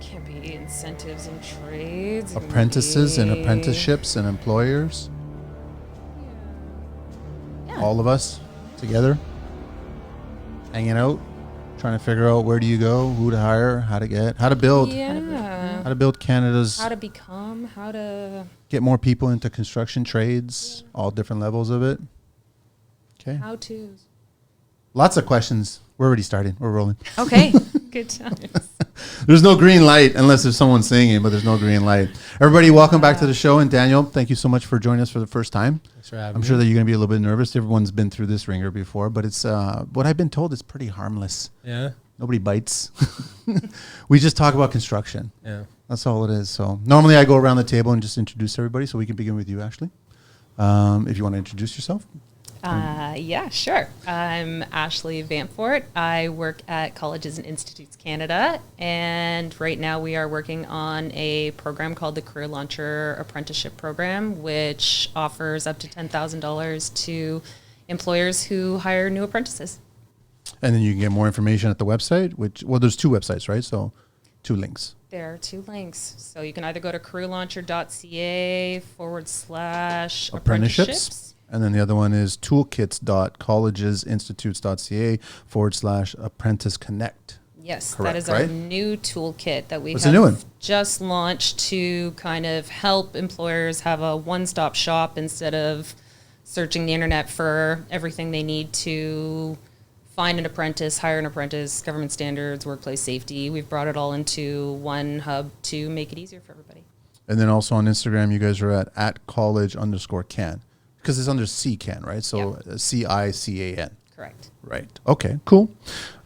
Can't be incentives and trades. Apprentices and apprenticeships and employers. Yeah. All of us together, hanging out, trying to figure out where do you go, who to hire, how to build. Yeah. How to build Canada's. How to become. How to get more people into construction trades, all different levels of it. Okay. How to's. Lots of questions. We're already starting. We're rolling. Okay. Good times. There's no green light unless there's someone singing, but there's no green light. Everybody, welcome back to the show. And Daniel, thank you so much for joining us for the first time. Thanks for having I'm me. sure that you're going to be a little bit nervous. Everyone's been through this ringer before, but it's what I've been told is pretty harmless. Yeah. Nobody bites. We just talk about construction. Yeah. That's all it is. So normally I go around the table and just introduce everybody. So we can begin with you, Ashley. If you want to introduce yourself. Yeah, sure. I'm Ashley Vanfort. I work at Colleges and Institutes Canada, and right now we are working on a program called the Career Launcher Apprenticeship Program, which offers up to $10,000 to employers who hire new apprentices. And then you can get more information at the website, there's two websites, right? So 2 links. There are 2 links. So you can either go to CareerLauncher.ca /apprenticeships. And then the other one is toolkits.collegesinstitutes.ca /apprenticeconnect. Yes, Correct, that is right? our new toolkit that we What's the new one? have just launched to kind of help employers have a one-stop shop instead of searching the internet for everything they need to find an apprentice, hire an apprentice, government standards, workplace safety. We've brought it all into one hub to make it easier for everybody. And then also on Instagram, you guys are at college_can. Because it's under CCAN, right? So Yep. CICAN. Correct. Right. Okay, cool.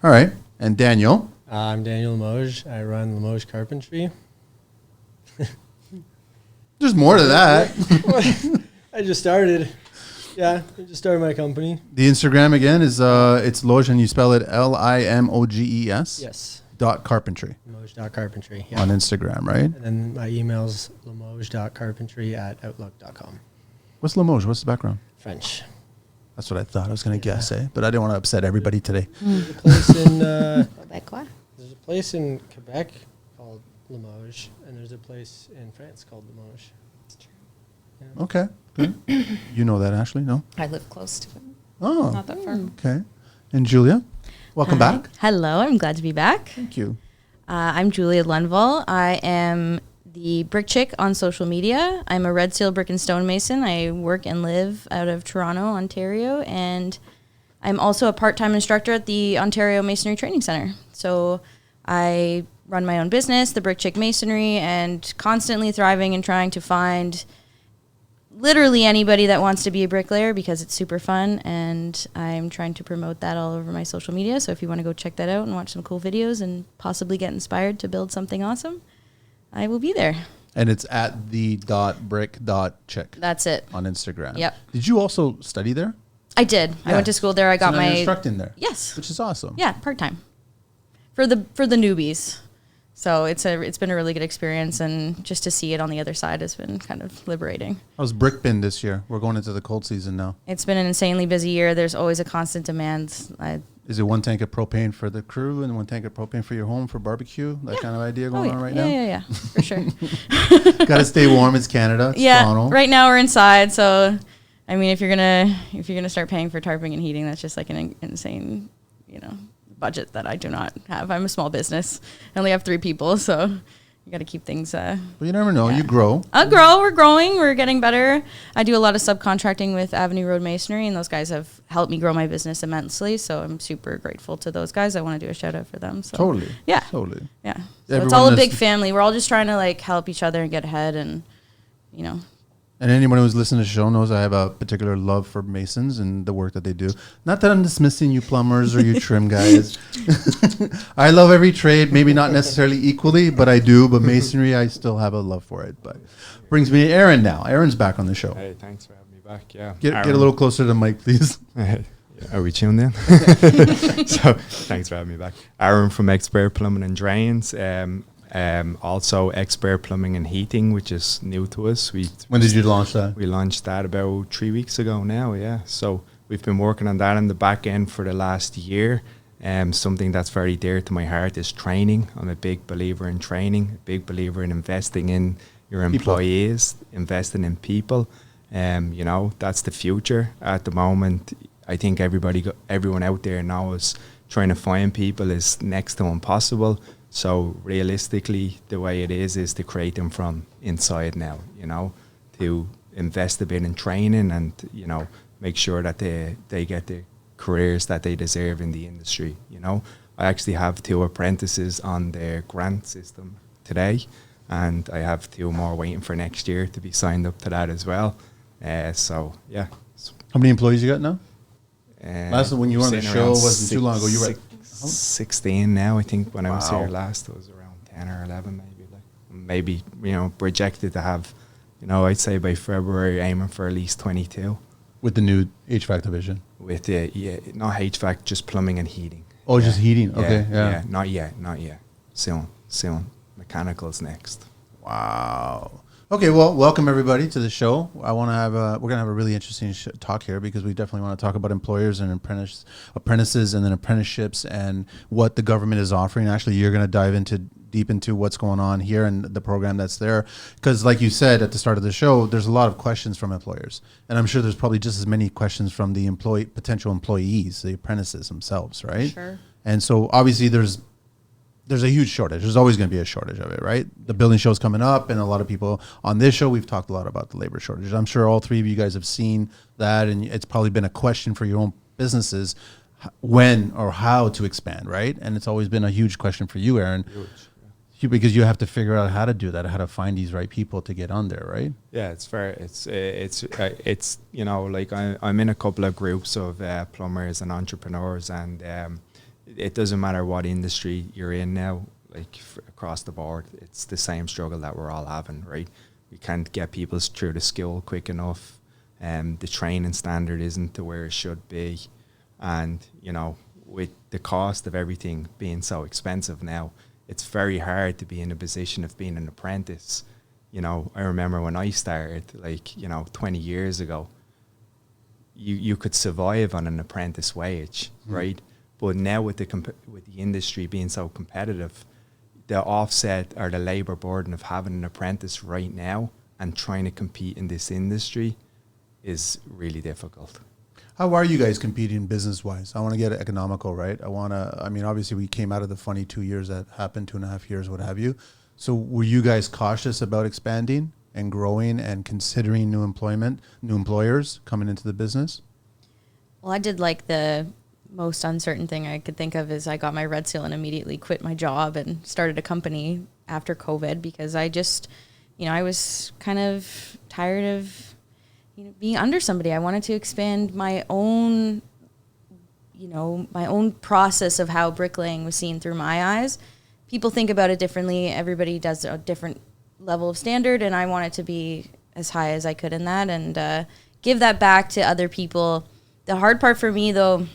All right. And Daniel. I'm Daniel Limoges. I run Limoges Carpentry. There's more to that. I just started. Yeah, I just started my company. The Instagram again is it's Loge, and you spell it LIMOGES. Yes. .carpentry Limoges.carpentry. on Instagram, right? And then my email's limoges.carpentry@outlook.com. What's Limoges? What's the background? French. That's what I thought. I was going to guess, but I didn't want to upset everybody today. There's a place in Quebecois. there's a place in Quebec called Limoges, and there's a place in France called Limoges. Okay. Good. You know that, Ashley? No? I live close to it. Oh, Not that far. okay. And Julia, welcome Hi. back. Hello, I'm glad to be back. Thank you. I'm Julia Lundvall. I am the Brick Chick on social media. I'm a Red Seal Brick and Stone Mason. I work and live out of Toronto, Ontario, and I'm also a part-time instructor at the Ontario Masonry Training Center. So I run my own business, the Brick Chick Masonry, and constantly thriving and trying to find literally anybody that wants to be a bricklayer because it's super fun, and I'm trying to promote that all over my social media. So if you want to go check that out and watch some cool videos and possibly get inspired to build something awesome, I will be there. And it's at the.brick.chick That's it. on Instagram. Yep. Did you also study there? I did. I Yeah. went to school there. I got So now you're my instructing there. yes, Which is awesome. yeah, part-time for the newbies. So it's been a really good experience, and just to see it on the other side has been kind of liberating. How's Brick been this year? We're going into the cold season now. It's been an insanely busy year. There's always a constant demand. Is it 1 tank of propane for the crew and 1 tank of propane for your home for barbecue? That kind of idea going on right now? Yeah, for sure. Got to stay warm. It's Canada. It's Yeah, Toronto. right now we're inside, so I mean, if you're gonna start paying for tarping and heating, that's just like an insane, budget that I do not have. I'm a small business. I only have 3 people, so you got to keep things. But you never know. Yeah. You grow. We're growing. We're getting better. I do a lot of subcontracting with Avenue Road Masonry, and those guys have helped me grow my business immensely. So I'm super grateful to those guys. I want to do a shout out for them. So. Totally. Yeah. Totally. Yeah. So Everyone it's all a is- big family. We're all just trying to help each other and get ahead, and And anyone who's listening to the show knows I have a particular love for masons and the work that they do. Not that I'm dismissing you plumbers or you trim guys. I love every trade, maybe not necessarily equally, but I do. But masonry, I still have a love for it. But brings me to Aaron now. Aaron's back on the show. Hey, thanks for having me back. Yeah. Get a little closer to the mic, please. Are we tuned in? So thanks for having me back. Aaron from Expert Plumbing and Drains. Also Expert Plumbing and Heating, which is new to us. When did you launch that? We launched that about 3 weeks ago now, yeah. So we've been working on that in the back end for the last year. Something that's very dear to my heart is training. I'm a big believer in training, a big believer in investing in your employees, investing in people. You know, that's the future at the moment. I think everyone out there knows trying to find people is next to impossible. So realistically, the way it is to create them from inside now, you know, to invest a bit in training and, you know, make sure that they get the careers that they deserve in the industry, you know. I actually have 2 apprentices on their grant system today, and I have 2 more waiting for next year to be signed up to that as well. So, yeah. How many employees you got now? Last when you were on the sitting show around wasn't too long ago. You were at 16 now. I think when I was Wow. here last, it was around 10 or 11 maybe. Like maybe, you know, projected to have, you know, I'd say by February aiming for at least 22. with the new HVAC division. With not HVAC, just plumbing and heating. Oh, just heating. Okay, yeah. Not yet. Soon. Mechanical's next. Wow. Okay, well, welcome everybody to the show. I want to have we're gonna have a really interesting talk here because we definitely want to talk about employers and apprentices and then apprenticeships and what the government is offering. Actually, you're gonna dive deep into what's going on here and the program that's there, because like you said at the start of the show, there's a lot of questions from employers, and I'm sure there's probably just as many questions from the potential employees, the apprentices themselves, right? Sure. And so obviously there's a huge shortage. There's always going to be a shortage of it, right? The building show's coming up, and a lot of people on this show, we've talked a lot about the labor shortage. I'm sure all 3 of you guys have seen that, and it's probably been a question for your own businesses, when or how to expand, right? And it's always been a huge question for you, Aaron, because you have to figure out how to do that, how to find these right people to get on there, right? Yeah, it's fair. It's you know, like I'm in a couple of groups of plumbers and entrepreneurs, and it doesn't matter what industry you're in now, like across the board, it's the same struggle that we're all having, right? We can't get people through the school quick enough. The training standard isn't to where it should be. And, you know, with the cost of everything being so expensive now, it's very hard to be in a position of being an apprentice. You know, I remember when I started, like, you know, 20 years ago, you could survive on an apprentice wage, right? But now with the industry being so competitive, the offset or the labor burden of having an apprentice right now and trying to compete in this industry is really difficult. How are you guys competing business-wise? I want to get economical, right? Obviously we came out of the funny 2 years that happened, 2.5 years, what have you. So were you guys cautious about expanding and growing and considering new employers coming into the business? Well, I did like the most uncertain thing I could think of is I got my red seal and immediately quit my job and started a company after COVID because I just, I was kind of tired of, being under somebody. I wanted to expand my own, my own process of how bricklaying was seen through my eyes. People think about it differently. Everybody does a different level of standard, and I wanted to be as high as I could in that and give that back to other people. The hard part for me, though,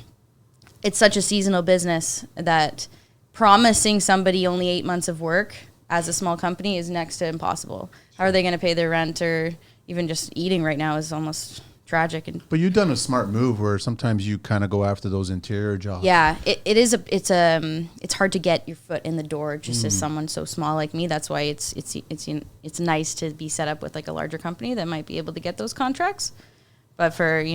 it's such a seasonal business that promising somebody only 8 months of work as a small company is next to impossible. How are they going to pay their rent, or even just eating right now is almost tragic. But you've done a smart move where sometimes you kind of go after those interior jobs. Yeah, it's hard to get your foot in the door just as someone so small like me. That's why it's nice to be set up with like a larger company that might be able to get those contracts. But for,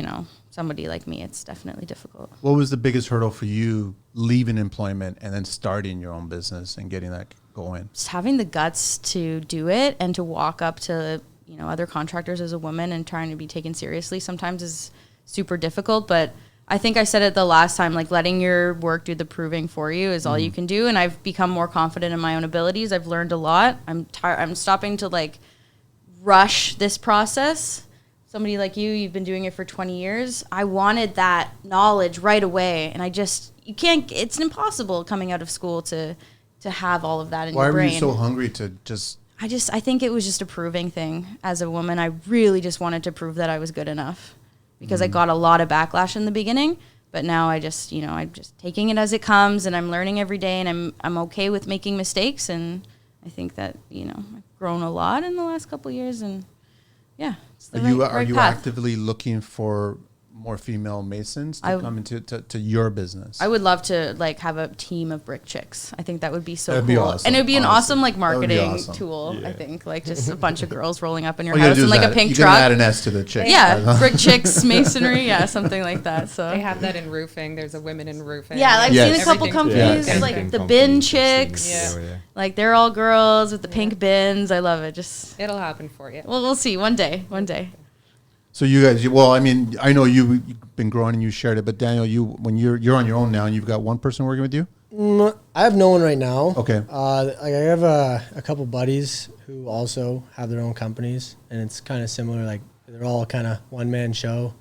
somebody like me, it's definitely difficult. What was the biggest hurdle for you leaving employment and then starting your own business and getting that going? Just having the guts to do it and to walk up to, other contractors as a woman and trying to be taken seriously sometimes is super difficult. But I think I said it the last time, like letting your work do the proving for you is all you can do. And I've become more confident in my own abilities. I've learned a lot. I'm stopping to like rush this process. Somebody like you've been doing it for 20 years. I wanted that knowledge right away. And it's impossible coming out of school to have all of that in your brain. Why were you so hungry to just... I think it was just a proving thing. As a woman, I really just wanted to prove that I was good enough because I got a lot of backlash in the beginning. But now I'm just taking it as it comes, and I'm learning every day, and I'm okay with making mistakes. And I think that, I've grown a lot in the last couple of years, and yeah. Are you actively looking for more female masons to I- come into to your business? I would love to like have a team of brick chicks. I think that would be so That'd cool. be awesome, And it would be an honestly. awesome like That would be marketing awesome. tool, I Yeah. think. Like just a bunch of girls rolling up in your All you gotta house do in is like add- a pink you gotta add truck. an S to the chick. Yeah, brick chicks, masonry, yeah, something like that. So They have that in roofing. There's a women in roofing. yeah, I've Yes. seen a couple Everything's companies Yeah. like Camping the companies, bin I've seen chicks. it, Yeah. Like they're all girls with the pink bins. I love it. Just It'll happen for you. well, we'll see one day. One day. So you guys, well, I mean, I know you've been growing and you shared it, but Daniel, when you're on your own now and you've got one person working with you. I have no one right now. Okay. Like I have a couple buddies who also have their own companies, and it's kind of similar. Like they're all kind of one man show,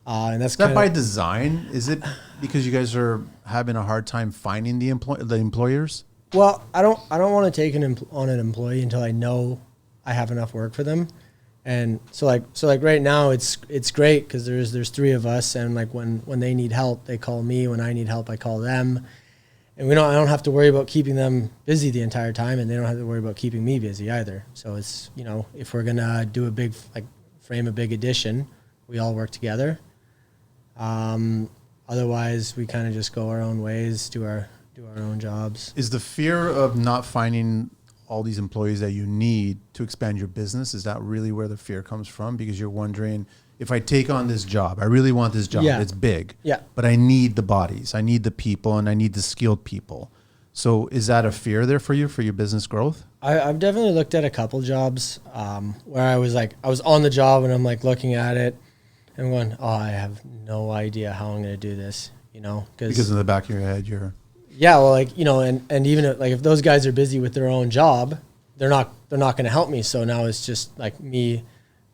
and that's Is that kind by of design? Is it because you guys are having a hard time finding the employers? well. I don't want to take on an employee until I know I have enough work for them. And so like right now it's great because there's three of us, and like when they need help they call me, when I need help I call them, and I don't have to worry about keeping them busy the entire time, and they don't have to worry about keeping me busy either. So it's, if we're gonna do a big frame a big addition, we all work together. Otherwise we kind of just go our own ways, do our own jobs. Is the fear of not finding all these employees that you need to expand your business, is that really where the fear comes from? Because you're wondering, if I take on this job, I really want this job, Yeah. it's big, Yeah. but I need the bodies, I need the people, and I need the skilled people. So is that a fear there for you, for your business growth? I've definitely looked at a couple jobs where I was on the job and I'm like looking at it and I'm going, oh, I have no idea how I'm going to do this, Because in the back of your head, you're... yeah, well, and even if those guys are busy with their own job, they're not going to help me. So now it's just like me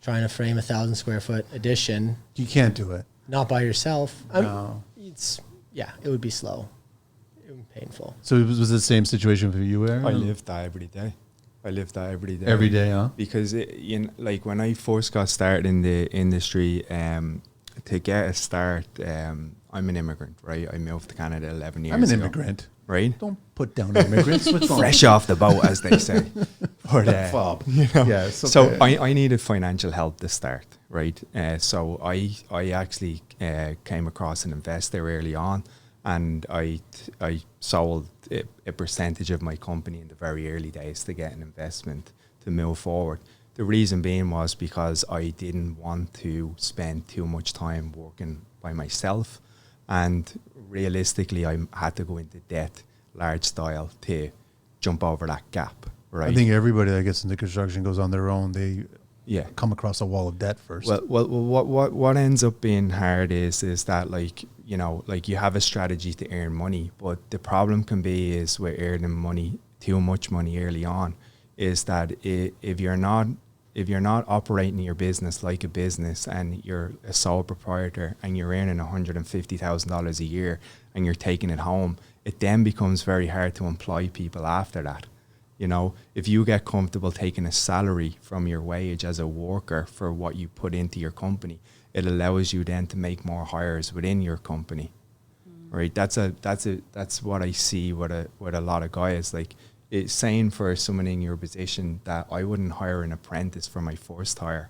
trying to frame 1,000 square foot addition, You can't do it. not by yourself. No. It would be slow, it would be painful. So it was the same situation for you, Aaron? I live that every day. Every day, huh? Because when I first got started in the industry, to get a start, I'm an immigrant, right? I moved to Canada 11 years ago. I'm an immigrant. Right? Don't put down immigrants. What's wrong? Fresh off the boat, as they say. But, Fob. Yeah, it's okay. so I needed financial help to start, right? So I actually came across an investor early on, and I sold a percentage of my company in the very early days to get an investment to move forward. The reason being was because I didn't want to spend too much time working by myself, and realistically I had to go into debt large style to jump over that gap, right? I think everybody that gets into construction goes on their own. They Yeah. come across a wall of debt first. Well, what ends up being hard is that you have a strategy to earn money, but the problem can be is with earning money, too much money early on, is that if you're not operating your business like a business and you're a sole proprietor and you're earning $150,000 a year and you're taking it home, it then becomes very hard to employ people after that. If you get comfortable taking a salary from your wage as a worker for what you put into your company, it allows you then to make more hires within your company, right? That's what I see with a lot of guys. Like, it's saying for someone in your position that I wouldn't hire an apprentice for my first hire.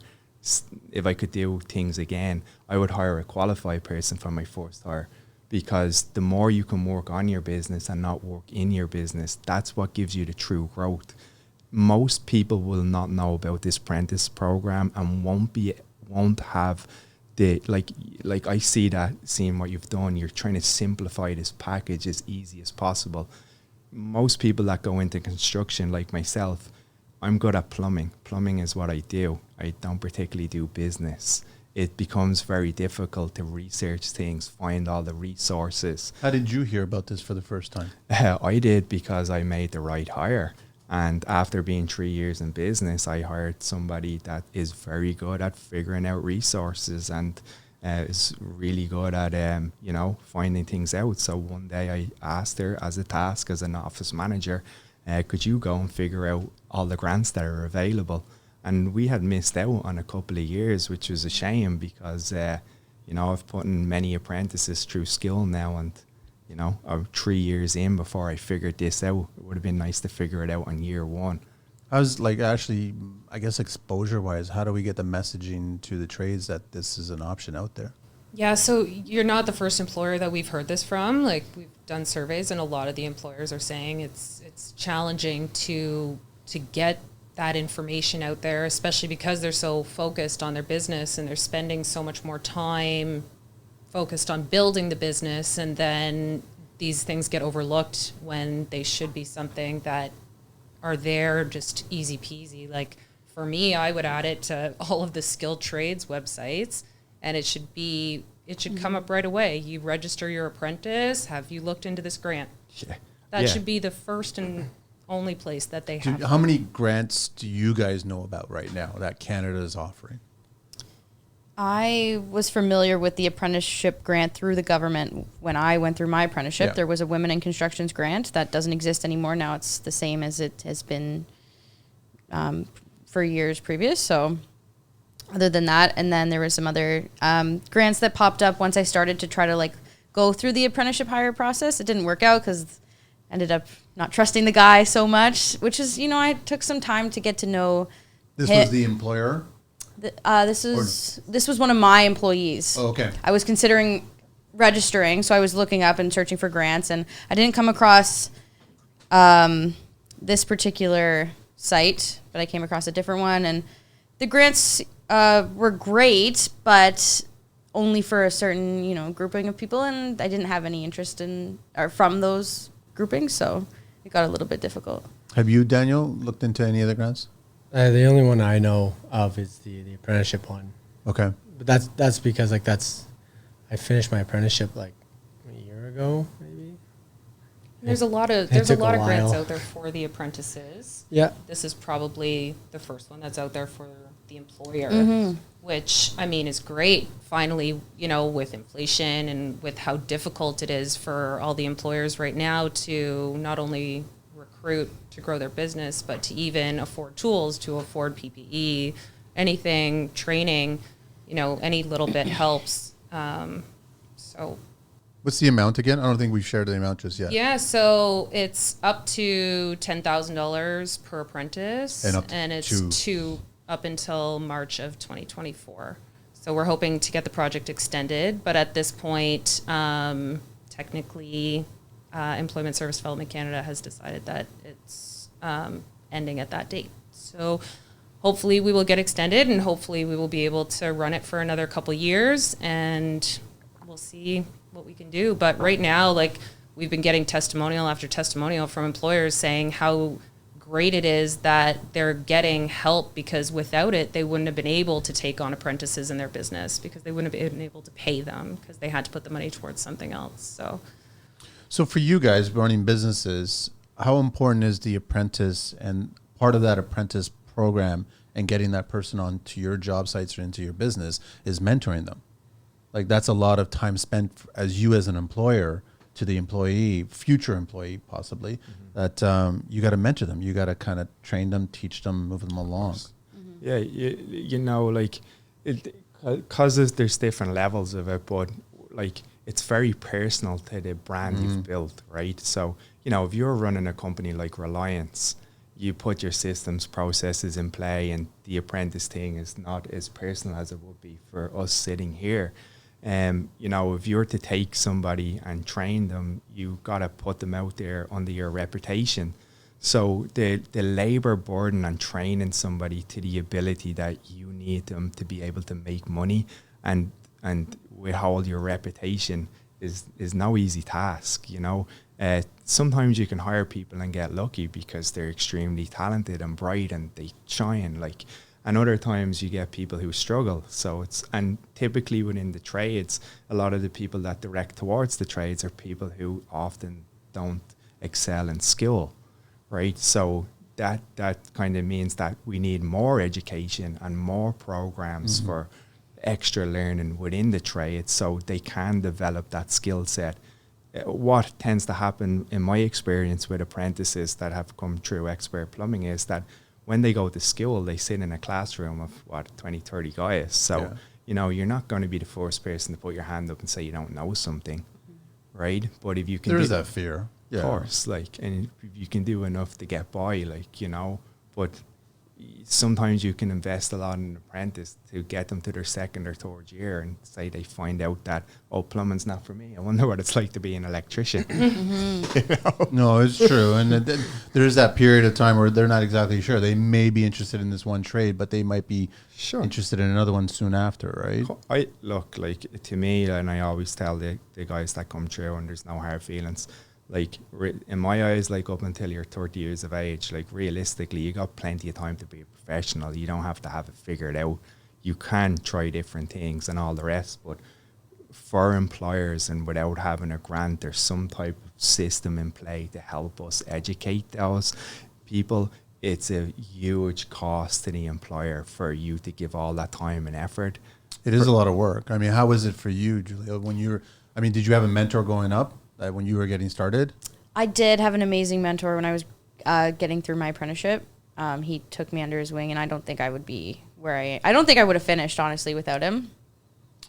If I could do things again, I would hire a qualified person for my first hire. Because the more you can work on your business and not work in your business, that's what gives you the true growth. Most people will not know about this apprentice program and won't have the like I see that, seeing what you've done, you're trying to simplify this package as easy as possible. Most people that go into construction, like myself, I'm good at plumbing. Plumbing is what I do. I don't particularly do business. It becomes very difficult to research things, find all the resources. How did you hear about this for the first time? I did because I made the right hire. And after being 3 years in business, I hired somebody that is very good at figuring out resources and is really good at, finding things out. So one day I asked her as a task as an office manager, could you go and figure out all the grants that are available? And we had missed out on a couple of years, which was a shame because, I've put in many apprentices through skill now, and, I'm 3 years in before I figured this out. It would have been nice to figure it out on year one. I was like, actually, I guess exposure-wise, how do we get the messaging to the trades that this is an option out there? Yeah, so you're not the first employer that we've heard this from. Like, we've done surveys, and a lot of the employers are saying it's challenging to get that information out there, especially because they're so focused on their business and they're spending so much more time focused on building the business, and then these things get overlooked when they should be something that are there just easy peasy. Like, for me, I would add it to all of the skilled trades websites, and it should come up right away. You register your apprentice. Have you looked into this grant? Yeah. That should be the first and only place that they have. How many grants do you guys know about right now that Canada is offering? I was familiar with the apprenticeship grant through the government when I went through my apprenticeship. Yeah. There was a Women in Constructions grant that doesn't exist anymore. Now it's the same as it has been for years previous. So other than that, and then there was some other grants that popped up once I started to try to like go through the apprenticeship hire process. It didn't work out because I ended up not trusting the guy so much, which is, I took some time to get to know. This was the employer? This was one of my employees. Oh, okay. I was considering registering, so I was looking up and searching for grants, and I didn't come across this particular site, but I came across a different one, and the grants were great, but only for a certain grouping of people, and I didn't have any interest in or from those groupings, so it got a little bit difficult. Have you, Daniel, looked into any other grants? The only one I know of is the apprenticeship one. Okay. But that's because I finished my apprenticeship like a year ago, maybe. There's a lot of grants out there for the apprentices. Yeah. This is probably the first one that's out there for the employer, which I mean is great. Finally, with inflation and with how difficult it is for all the employers right now to not only recruit to grow their business, but to even afford tools, to afford PPE, anything, training, any little bit helps. So. What's the amount again? I don't think we've shared the amount just yet. Yeah, so it's up to $10,000 per apprentice, and it's up until March of 2024. So we're hoping to get the project extended, but at this point, technically, Employment Service Development Canada has decided that it's ending at that date. So hopefully we will get extended, and hopefully we will be able to run it for another couple years, and we'll see what we can do. But right now, we've been getting testimonial after testimonial from employers saying how great it is that they're getting help, because without it, they wouldn't have been able to take on apprentices in their business, because they wouldn't have been able to pay them, because they had to put the money towards something else. So for you guys running businesses, how important is the apprentice and part of that apprentice program and getting that person onto your job sites or into your business is mentoring them? That's a lot of time spent as an employer to the employee, future employee possibly, that you got to mentor them. You got to kind of train them, teach them, move them along. Yeah, because there's different levels of it, but it's very personal to the brand you've built, right? So, if you're running a company like Reliance, you put your systems, processes in play, and the apprentice thing is not as personal as it would be for us sitting here. If you're to take somebody and train them, you got to put them out there under your reputation. So the labor burden on training somebody to the ability that you need them to be able to make money and withhold your reputation is no easy task. Sometimes you can hire people and get lucky because they're extremely talented and bright and they shine. And other times you get people who struggle. And typically within the trades, a lot of the people that direct towards the trades are people who often don't excel in skill, right? So that kind of means that we need more education and more programs for extra learning within the trade so they can develop that skill set. What tends to happen in my experience with apprentices that have come through expert plumbing is that when they go to school, they sit in a classroom of 20, 30 guys. So, you're not going to be the first person to put your hand up and say you don't know something, right? But if you can, There's that fear. Of course, and if you can do enough to get by, but sometimes you can invest a lot in an apprentice to get them to their second or third year, and say they find out that, oh, plumbing's not for me. I wonder what it's like to be an electrician. No, it's true. And there's that period of time where they're not exactly sure. They may be interested in this one trade, but they might be interested in another one soon after, right? I look, like, to me, and I always tell the guys that come through, and there's no hard feelings, like, in my eyes, like, up until you're 30 years of age, like, realistically, you got plenty of time to be a professional. You don't have to have it figured out. You can try different things and all the rest, but for employers, and without having a grant or some type of system in play to help us educate those people, it's a huge cost to the employer for you to give all that time and effort. It is a lot of work. I mean, how was it for you, Julia, when you were, I mean, did you have a mentor going up when you were getting started? I did have an amazing mentor when I was getting through my apprenticeship. He took me under his wing, and I don't think I would be where I don't think I would have finished, honestly, without him.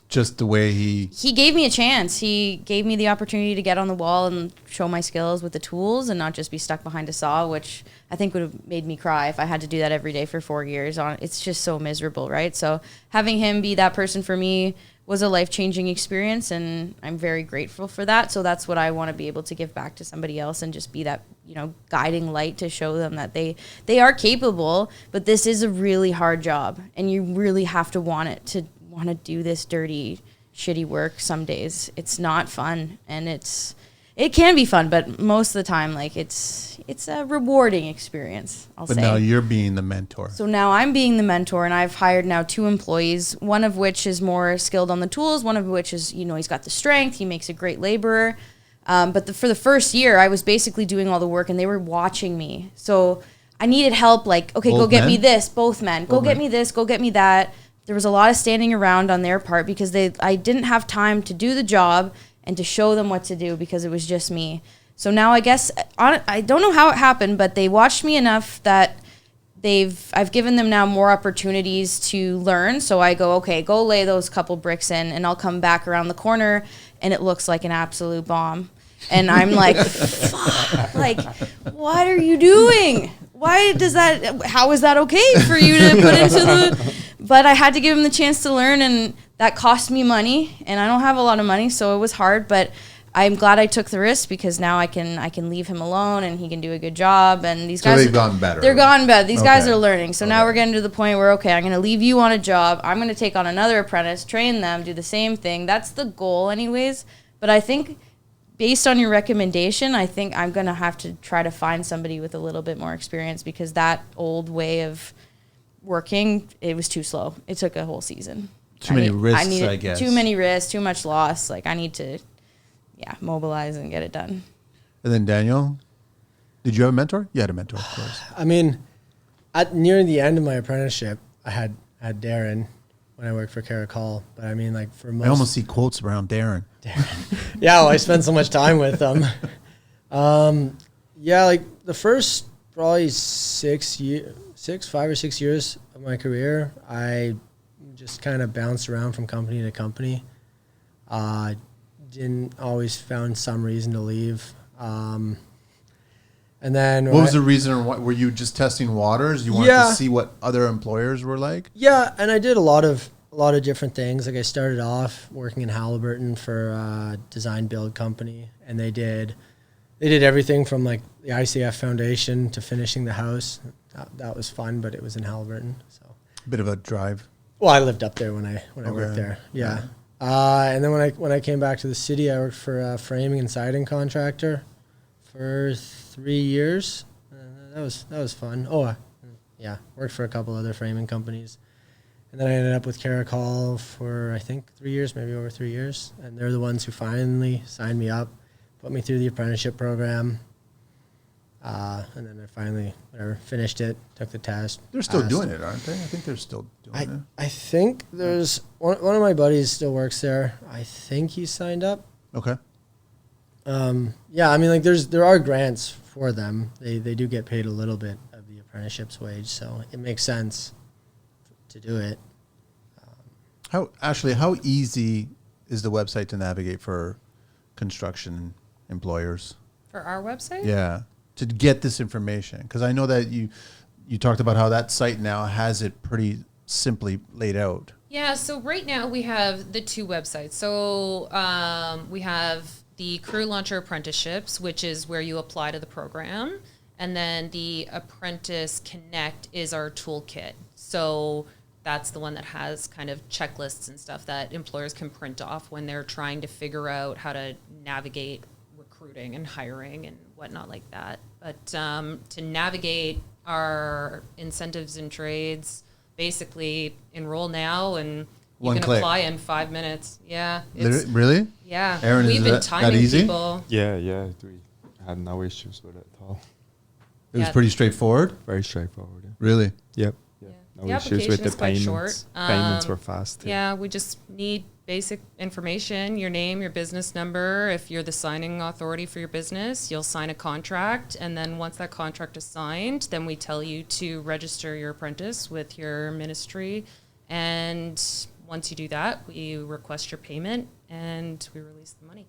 Just the way he gave me a chance. He gave me the opportunity to get on the wall and show my skills with the tools and not just be stuck behind a saw, which I think would have made me cry if I had to do that every day for 4 years. It's just so miserable, right? So having him be that person for me was a life-changing experience, and I'm very grateful for that. So that's what I want to be able to give back to somebody else, and just be that, guiding light to show them that they are capable, but this is a really hard job, and you really have to want to do this dirty, shitty work some days. It's not fun, and it can be fun, but most of the time, like, it's a rewarding experience, I'll say. But now you're being the mentor. So now I'm being the mentor, and I've hired now 2 employees, one of which is more skilled on the tools, one of which is, he's got the strength, he makes a great laborer. But for the first year, I was basically doing all the work, and they were watching me. So I needed help, like, okay, Both go get men? me this, both men. Go Both get men. me this, go get me that. There was a lot of standing around on their part because I didn't have time to do the job and to show them what to do because it was just me. So now I guess, I don't know how it happened, but they watched me enough that I've given them now more opportunities to learn. So I go, okay, go lay those couple bricks in, and I'll come back around the corner and it looks like an absolute bomb. And I'm like, fuck, like, what are you doing? How is that okay for you to put into but I had to give him the chance to learn, and that cost me money, and I don't have a lot of money, so it was hard, but I'm glad I took the risk because now I can leave him alone and he can do a good job. And these guys, they've gotten better. They're gotten better. These guys Okay. are learning. So now we're getting to the point where, okay, I'm going to leave you on a job. I'm going to take on another apprentice, train them, do the same thing. That's the goal anyways. But I think based on your recommendation, I think I'm going to have to try to find somebody with a little bit more experience because that old way of working, it was too slow. It took a whole season. Too many risks, I guess. Too many risks, too much loss. Like I need to, mobilize and get it done. And then Daniel, did you have a mentor? You had a mentor, of course. I mean, near the end of my apprenticeship, I had Darren when I worked for CareerLauncher. But I mean, like for most, I almost see quotes around Darren. Yeah, well, I spent so much time with them. Like the first probably 5 or 6 years of my career, I just kind of bounced around from company to company. Didn't always found some reason to leave. And then What was the reason? Were you just testing waters? You wanted to see what other employers were like? Yeah, and I did a lot of different things. Like I started off working in Halliburton for a design build company, and they did everything from like the ICF foundation to finishing the house. That was fun, but it was in Halliburton, so Bit of a drive. well, I lived up there when I worked there. Yeah. And then when I came back to the city, I worked for a framing and siding contractor for 3 years. That was fun. Worked for a couple other framing companies. And then I ended up with CareerLauncher for, I think, 3 years, maybe over 3 years. And they're the ones who finally signed me up, put me through the apprenticeship program. And then I finally finished it, took the test. They're still passed. doing it, aren't they? I think they're still doing it. I think there's one of my buddies still works there. I think he signed up. Okay. I mean, like there are grants for them. They do get paid a little bit of the apprenticeship's wage, so it makes sense to do it. How easy is the website to navigate for construction employers? For our website? Yeah, to get this information, because I know that you talked about how that site now has it pretty simply laid out. Yeah, so right now we have the two websites. So we have the Career Launcher Apprenticeships, which is where you apply to the program. And then the ApprenticesConnect is our toolkit. So that's the one that has kind of checklists and stuff that employers can print off when they're trying to figure out how to navigate recruiting and hiring and whatnot like that. But to navigate our incentives and trades, basically enroll now and you One can click. apply in 5 minutes. Yeah. Really? Yeah. Aaron, We've is been that timing easy? people. Yeah, we had no issues with it at all. It was Yeah. pretty straightforward. Very straightforward. Yeah. Really? Yep. Yeah. No The issues application with the is quite payments. short. Payments were fast. Too. Yeah, we just need basic information, your name, your business number. If you're the signing authority for your business, you'll sign a contract. And then once that contract is signed, then we tell you to register your apprentice with your ministry. And once you do that, we request your payment and we release the money.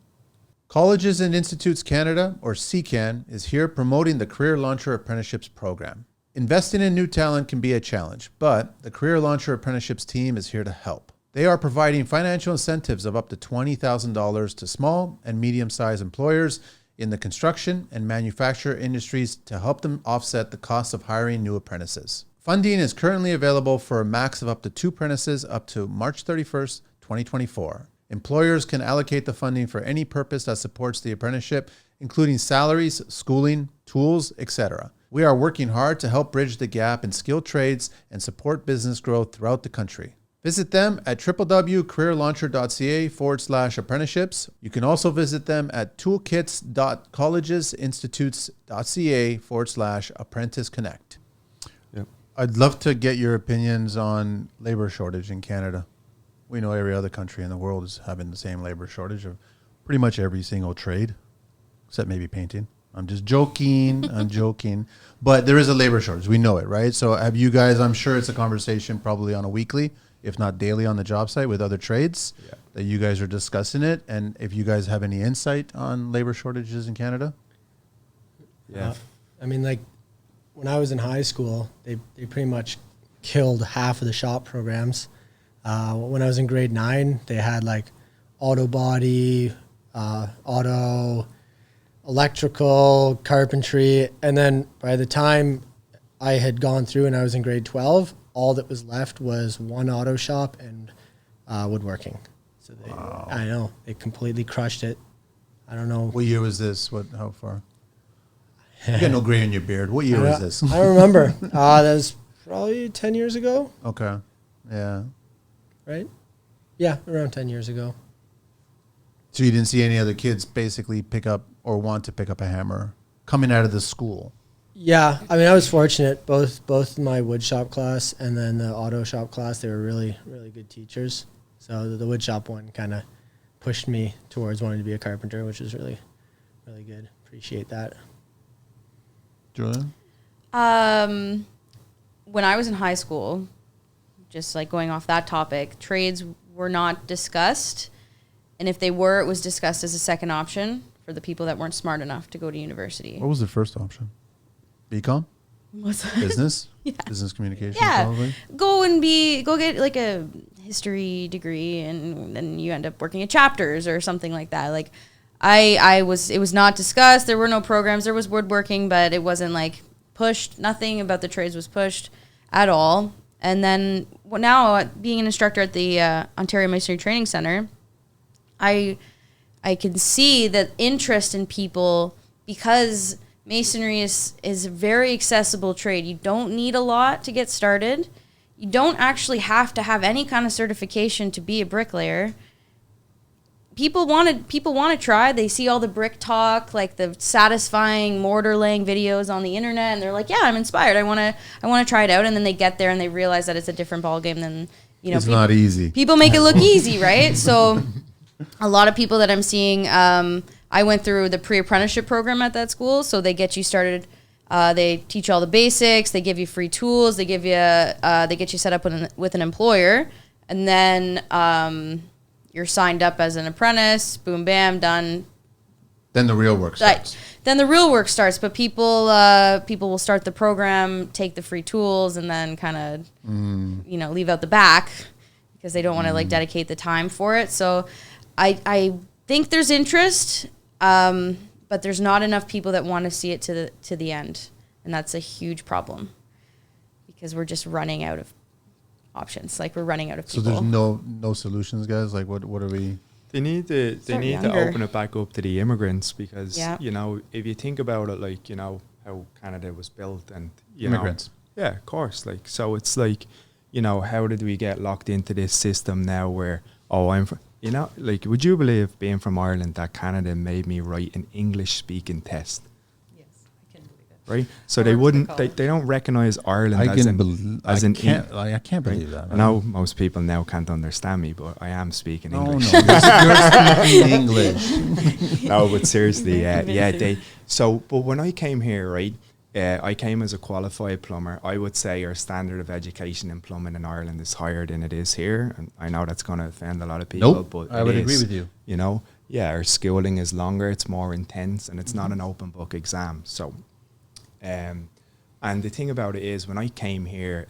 Colleges and Institutes Canada, or CCAN, is here promoting the Career Launcher Apprenticeships Program. Investing in new talent can be a challenge, but the Career Launcher Apprenticeships team is here to help. They are providing financial incentives of up to $20,000 to small and medium-sized employers in the construction and manufacture industries to help them offset the cost of hiring new apprentices. Funding is currently available for a max of up to 2 apprentices up to March 31st, 2024. Employers can allocate the funding for any purpose that supports the apprenticeship, including salaries, schooling, tools, etc. We are working hard to help bridge the gap in skilled trades and support business growth throughout the country. Visit them at www.CareerLauncher.ca/apprenticeships. You can also visit them at toolkits.collegesinstitutes.ca/apprenticeconnect. Yep. I'd love to get your opinions on labor shortage in Canada. We know every other country in the world is having the same labor shortage of pretty much every single trade, except maybe painting. I'm just joking. I'm joking. But there is a labor shortage. We know it, right? So have you guys, I'm sure it's a conversation probably on a weekly, if not daily on the job site with other trades that you guys are discussing it. And if you guys have any insight on labor shortages in Canada? Yeah. I mean, like when I was in high school, they pretty much killed half of the shop programs. When I was in grade 9, they had like auto body, auto, electrical, carpentry. And then by the time I had gone through and I was in grade 12, all that was left was one auto shop and woodworking. So they, I know, they completely crushed it. I don't know. What year was this? How far? You got no gray in your beard. What year was this? I don't remember. That was probably 10 years ago. Okay. Yeah. Right? Yeah, around 10 years ago. So you didn't see any other kids basically pick up or want to pick up a hammer coming out of the school? Yeah, I mean, I was fortunate. Both my wood shop class and then the auto shop class, they were really, really good teachers. So the wood shop one kind of pushed me towards wanting to be a carpenter, which was really, really good. Appreciate that. Julia? When I was in high school, just like going off that topic, trades were not discussed. And if they were, it was discussed as a second option for the people that weren't smart enough to go to university. What was the first option? BCom? What's that? Business? Yeah. Business communication, Yeah. probably? Go get like a history degree and then you end up working at Chapters or something like that. Like it was not discussed. There were no programs. There was woodworking, but it wasn't like pushed. Nothing about the trades was pushed at all. And then now being an instructor at the Ontario Masonry Training Center, I can see the interest in people because masonry is a very accessible trade. You don't need a lot to get started. You don't actually have to have any kind of certification to be a bricklayer. People want to try. They see all the brick talk, like the satisfying mortar laying videos on the internet, and they're like, "Yeah, I'm inspired. I want to try it out." And then they get there and they realize that it's a different ballgame than It's not easy. People make it look easy, right? So a lot of people that I'm seeing, I went through the pre-apprenticeship program at that school, so they get you started. They teach you all the basics. They give you free tools. They get you set up with an employer, and then you're signed up as an apprentice. Boom, bam, done. Then the real work starts. Then the real work starts, but people will start the program, take the free tools, and then kind of leave out the back because they don't want to like dedicate the time for it. So I think there's interest, but there's not enough people that want to see it to the end, and that's a huge problem because we're just running out of options. Like we're running out of people. So there's no solutions, guys. Like what are we? They need to open it back up to the immigrants because if you think about it, like how Canada was built and Immigrants. Yeah, of course. Like so, it's like how did we get locked into this system now where I'm from, like would you believe being from Ireland that Canada made me write an English speaking test? Right, so they wouldn't. They don't recognize Ireland I can't believe that. I know most people now can't understand me, but I am speaking English. No, you're speaking English. No, but seriously, but when I came here, right, I came as a qualified plumber. I would say our standard of education in plumbing in Ireland is higher than it is here, and I know that's going to offend a lot of people. But I would agree with you. Our schooling is longer, it's more intense, and it's not an open book exam. So. And the thing about it is, when I came here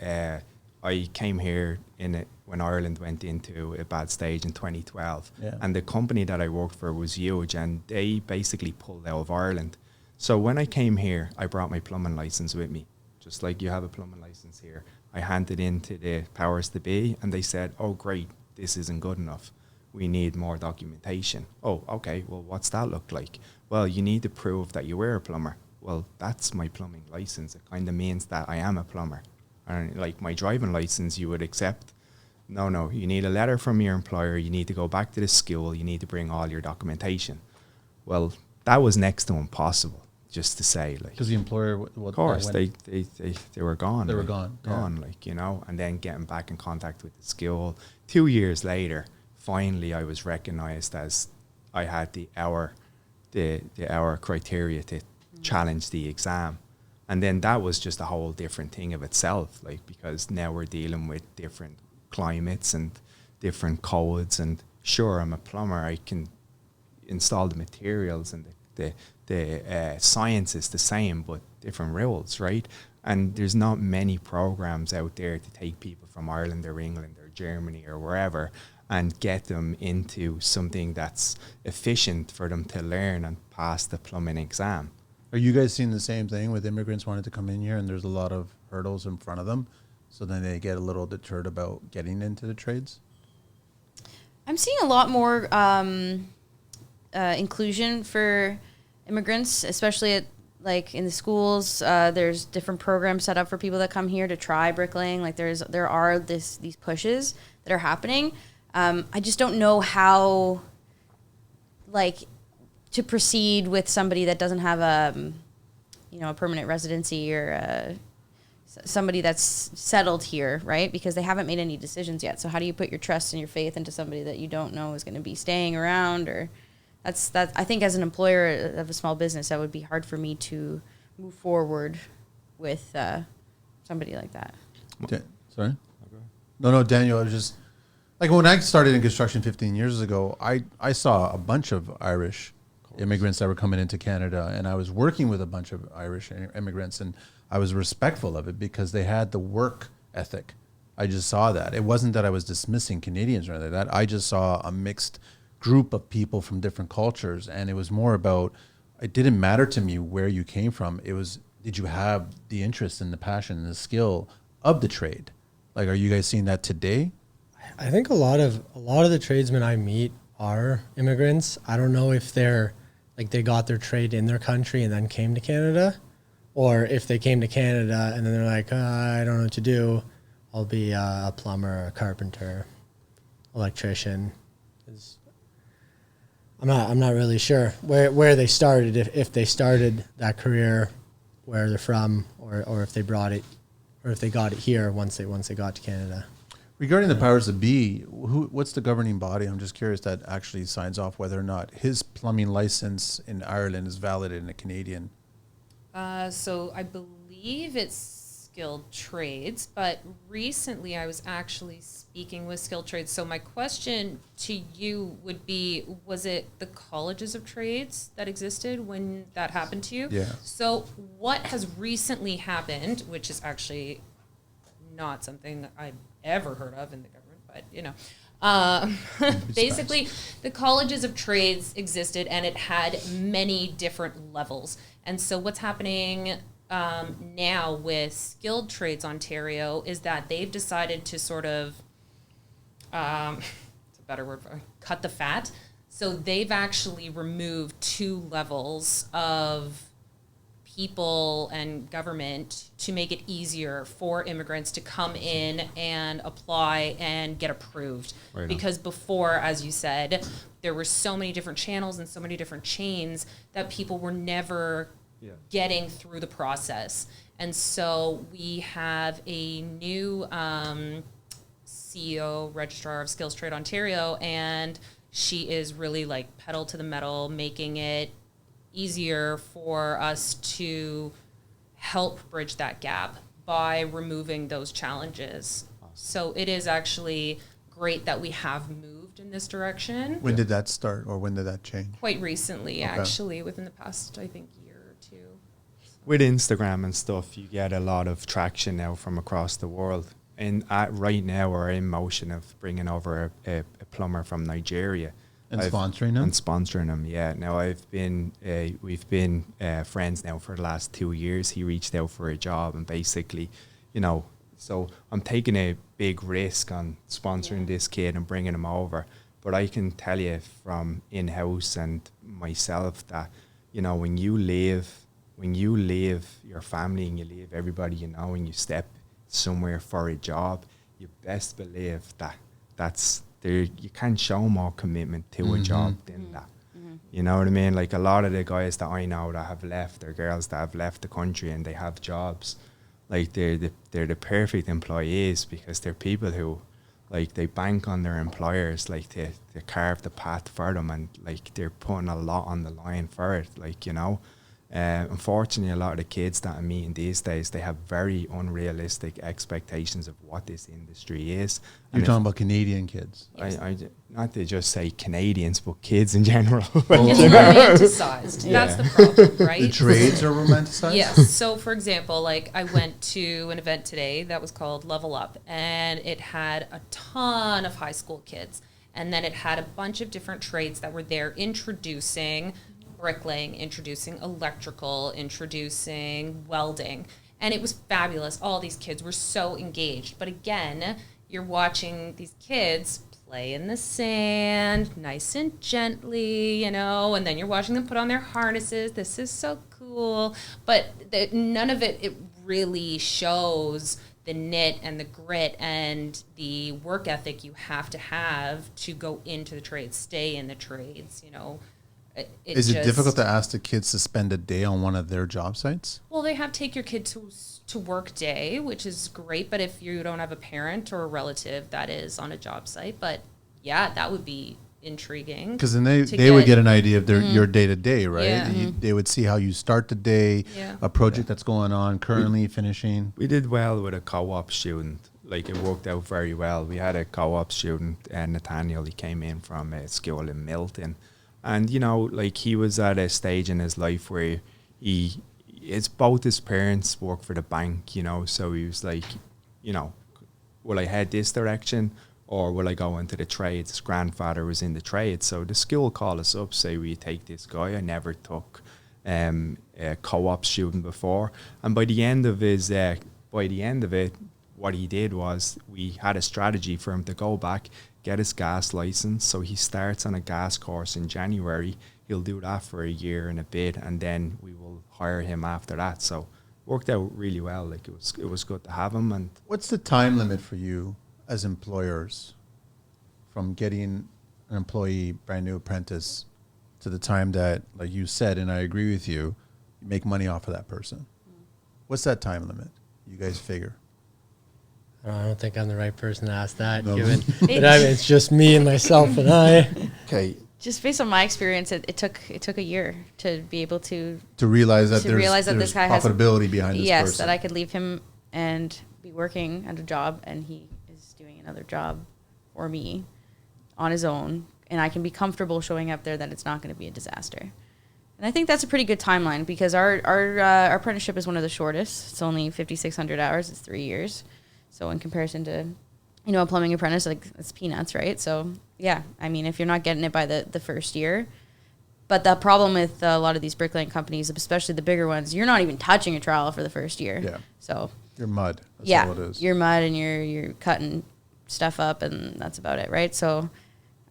when Ireland went into a bad stage in 2012, and the company that I worked for was huge, and they basically pulled out of Ireland. So when I came here, I brought my plumbing license with me, just like you have a plumbing license here. I handed in to the powers to be, and they said, "Oh, great, this isn't good enough. We need more documentation." Oh, okay. Well, what's that look like? Well, you need to prove that you were a plumber. Well, that's my plumbing license. It kind of means that I am a plumber. And like my driving license, you would accept. No, you need a letter from your employer. You need to go back to the school. You need to bring all your documentation. Well, that was next to impossible, just to say. Like, because the employer, of course, they were gone. They were gone. And then getting back in contact with the school. 2 years later, finally, I was recognized as I had the hour criteria to challenge the exam. And then that was just a whole different thing of itself, like, because now we're dealing with different climates and different codes, and sure, I'm a plumber, I can install the materials, and the science is the same, but different rules, right? And there's not many programs out there to take people from Ireland or England or Germany or wherever and get them into something that's efficient for them to learn and pass the plumbing exam. Are you guys seeing the same thing with immigrants wanting to come in here and there's a lot of hurdles in front of them, so then they get a little deterred about getting into the trades? I'm seeing a lot more inclusion for immigrants, especially at in the schools. There's different programs set up for people that come here to try bricklaying. Like there are these pushes that are happening. I just don't know how to proceed with somebody that doesn't have a permanent residency or somebody that's settled here, right? Because they haven't made any decisions yet. So how do you put your trust and your faith into somebody that you don't know is going to be staying around? Or that I think as an employer of a small business, that would be hard for me to move forward with somebody like that. Sorry? No, Daniel, I was just when I started in construction 15 years ago, I saw a bunch of Irish immigrants that were coming into Canada, and I was working with a bunch of Irish immigrants, and I was respectful of it because they had the work ethic. I just saw that. It wasn't that I was dismissing Canadians or anything like that. I just saw a mixed group of people from different cultures, and it was more about, it didn't matter to me where you came from. It was, did you have the interest and the passion and the skill of the trade? Are you guys seeing that today? I think a lot of the tradesmen I meet are immigrants. I don't know if they're they got their trade in their country and then came to Canada, or if they came to Canada and then they're like, I don't know what to do. I'll be a plumber, a carpenter, electrician. I'm not really sure where they started, if they started that career where they're from, or if they brought it, or if they got it here once they got to Canada. Regarding the powers that be, what's the governing body? I'm just curious that actually signs off whether or not his plumbing license in Ireland is valid in a Canadian. So I believe it's skilled trades, but recently I was actually speaking with skilled trades. So my question to you would be, was it the colleges of trades that existed when that happened to you? Yeah. So what has recently happened, which is actually not something I've ever heard of in the government, but you know, basically the colleges of trades existed and it had many different levels. And so what's happening now with Skilled Trades Ontario is that they've decided to sort of, it's a better word for cut the fat. So they've actually removed 2 levels of people and government to make it easier for immigrants to come in and apply and get approved. Right on. Because before, as you said, there were so many different channels and so many different chains that people were never getting through the process. And so we have a new CEO, Registrar of Skills Trade Ontario, and she is really like pedal to the metal, making it easier for us to help bridge that gap by removing those challenges. Awesome. So it is actually great that we have moved in this direction. When did that start, or when did that change? Quite recently, actually, within the past, I think, year or two. With Instagram and stuff, you get a lot of traction now from across the world. And right now, we're in motion of bringing over a plumber from Nigeria. And sponsoring them? And sponsoring them, yeah. Now, we've been friends now for the last 2 years. He reached out for a job and basically, you know, so I'm taking a big risk on sponsoring this kid and bringing him over. But I can tell you from in-house and myself that, you know, when you leave your family and you leave everybody you know and you step somewhere for a job, you best believe that that's there. You can't show more commitment to a job than that. You know what I mean? Like a lot of the guys that I know that have left, or girls that have left the country and they have jobs, like they're the perfect employees because they're people who, like, they bank on their employers, like they carve the path for them, and like they're putting a lot on the line for it, like, you know. Unfortunately, a lot of the kids that I'm meeting these days, they have very unrealistic expectations of what this industry is. You're talking about Canadian kids. I not to just say Canadians, but kids in general. It's romanticized. That's the problem, right? The trades are romanticized? Yes. So, for example, like I went to an event today that was called Level Up, and it had a ton of high school kids. And then it had a bunch of different trades that were there introducing bricklaying, introducing electrical, introducing welding. And it was fabulous. All these kids were so engaged. But again, you're watching these kids play in the sand, nice and gently, you know, and then you're watching them put on their harnesses. This is so cool. But none of it really shows the knit and the grit and the work ethic you have to go into the trades, stay in the trades, you know. Is it difficult to ask the kids to spend a day on one of their job sites? Well, they have Take Your Kid to Work Day, which is great. But if you don't have a parent or a relative that is on a job site, but yeah, that would be intriguing. Because then they would get an idea of your day to day, right? Yeah. They would see how you start the day, a project that's going on, currently finishing. We did well with a co-op student. Like, it worked out very well. We had a co-op student, Nathaniel. He came in from a school in Milton. And, you know, like, he was at a stage in his life where both his parents work for the bank, you know, so he was like, you know, will I head this direction or will I go into the trades? His grandfather was in the trades, so the school called us up, say, will you take this guy? I never took a co-op student before. And by the end of it, what he did was we had a strategy for him to go back, get his gas license. So he starts on a gas course in January. He'll do that for a year and a bit, and then we will hire him after that. So worked out really well. Like, it was good to have him. And what's the time limit for you as employers from getting an employee, brand new apprentice, to the time that, like you said, and I agree with you, you make money off of that person? What's that time limit you guys figure? I don't think I'm the right person to ask that, No. given that it's just me and myself and I. Okay. Just based on my experience, it took a year to be able to To realize that this guy has profitability behind this yes, person. that I could leave him and be working at a job, and he is doing another job for me on his own, and I can be comfortable showing up there that it's not going to be a disaster. And I think that's a pretty good timeline, because our apprenticeship is one of the shortest. It's only 5,600 hours. It's 3 years. So in comparison to, a plumbing apprentice, like, it's peanuts, right? So yeah, I mean, if you're not getting it by the first year. But the problem with a lot of these bricklaying companies, especially the bigger ones, you're not even touching a trowel for the first year. Yeah. So You're mud. That's yeah, all it is. you're mud, and you're cutting stuff up, and that's about it, right? So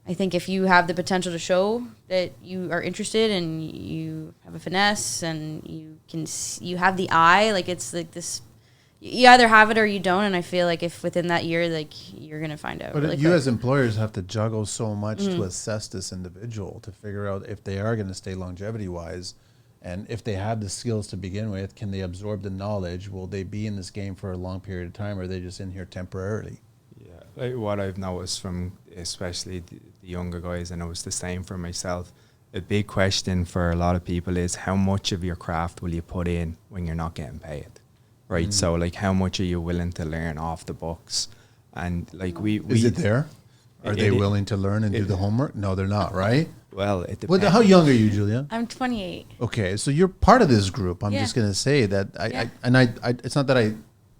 I think if you have the potential to show that you are interested, and you have a finesse, and you have the eye, like, it's like this, you either have it or you don't. And I feel like if within that year, like, you're going to find out. But really you quick. as employers have to juggle so much to assess this individual, to figure out if they are going to stay longevity-wise, and if they have the skills to begin with, can they absorb the knowledge? Will they be in this game for a long period of time, or are they just in here temporarily? Yeah, like what I've noticed from especially the younger guys, and it was the same for myself, a big question for a lot of people is, how much of your craft will you put in when you're not getting paid? Right, so like, how much are you willing to learn off the books? And like, we Is it there? Are they willing to learn and do the homework? No, they're not, right? Well, it depends. How young are you, Julia? I'm 28. Okay, so you're part of this group. I'm Yeah. just going to say that Yeah. I it's not that I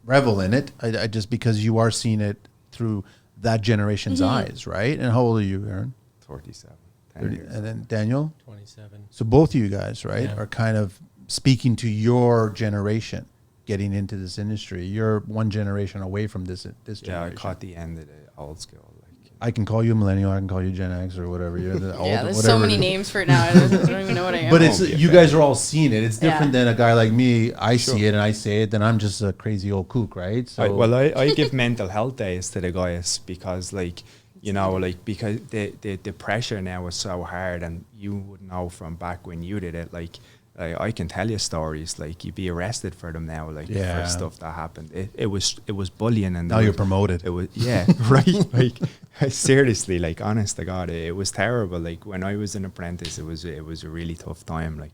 revel in it. I just, because you are seeing it through that generation's eyes, right? And how old are you, Aaron? 47, 30, years. and then Daniel? 27. So both of you guys, right, Yeah. are kind of speaking to your generation getting into this industry. You're one generation away from this Yeah, I generation. caught the end of the old school. Like, I can call you a millennial. I can call you Gen X or whatever. You're the old, Yeah, there's whatever so many it is. names for it now. I don't even know what I am. But it's Won't be you guys are all seeing it. It's Yeah. different than a guy like me. I Sure. see it and I say it. Then I'm just a crazy old kook, right? So I give mental health days to the guys, because like, because the pressure now is so hard, and you would know from back when you did it, like I can tell you stories, like, you'd be arrested for them now, like, Yeah. for stuff that happened. It was bullying, and now you're promoted. it was, yeah, right. Like, seriously, like, honest to God, it was terrible. Like, when I was an apprentice, it was a really tough time, like,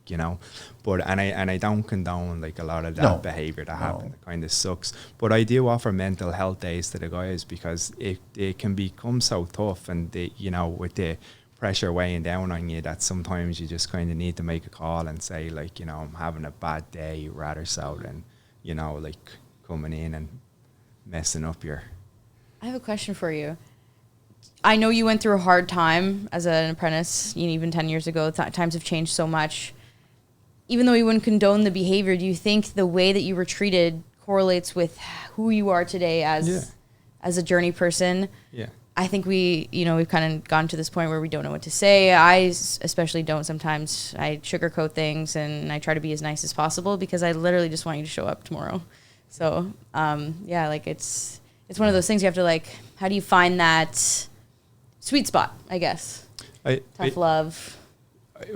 but, and I don't condone, like, a lot of that behavior that happened. It kind of sucks. But I do offer mental health days to the guys, because it can become so tough, and with the pressure weighing down on you, that sometimes you just kind of need to make a call and say, like, I'm having a bad day, rather so than, like, coming in and messing up your. I have a question for you. I know you went through a hard time as an apprentice, even 10 years ago. Times have changed so much. Even though you wouldn't condone the behavior, do you think the way that you were treated correlates with who you are today as a journey person? Yeah. I think we've kind of gotten to this point where we don't know what to say. I especially don't sometimes. I sugarcoat things, and I try to be as nice as possible, because I literally just want you to show up tomorrow. So, like, it's one of those things you have to, like, how do you find that sweet spot, I guess? Tough love.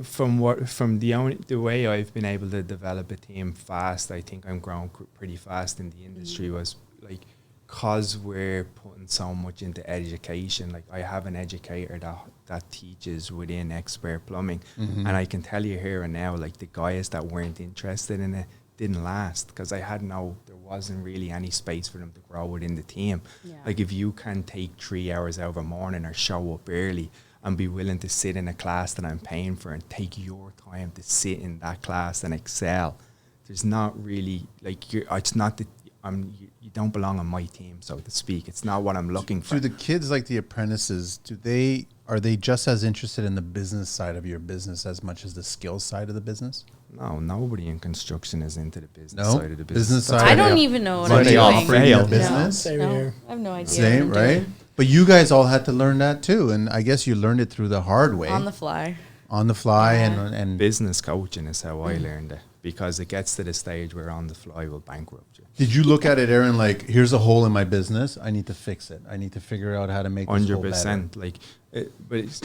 From the way I've been able to develop a team fast, I think I'm growing pretty fast in the industry, was like, because we're putting so much into education. Like, I have an educator that teaches within expert plumbing, and I can tell you here and now, like, the guys that weren't interested in it didn't last, because there wasn't really any space for them to grow within the team. Yeah. Like, if you can take 3 hours out of a morning or show up early and be willing to sit in a class that I'm paying for, and take your time to sit in that class and excel, there's not really, like, it's not that you don't belong on my team, so to speak. It's not what I'm looking for. Do the kids, like the apprentices, are they just as interested in the business side of your business as much as the skills side of the business? No, nobody in construction is into the business No? side of the Business business. side. I Yeah. don't even know what Money I'm doing. operating a Fail. business? Same No, here. I have no idea. Same, what I'm right? doing. But you guys all had to learn that too, and I guess you learned it through the hard way. On the fly. On the fly, Yeah. and Business coaching is how I learned it, because it gets to the stage where on the fly will bankrupt you. did you look at it, Aaron, like, here's a hole in my business, I need to fix it, I need to figure out how to make this hole better? 100%. Like,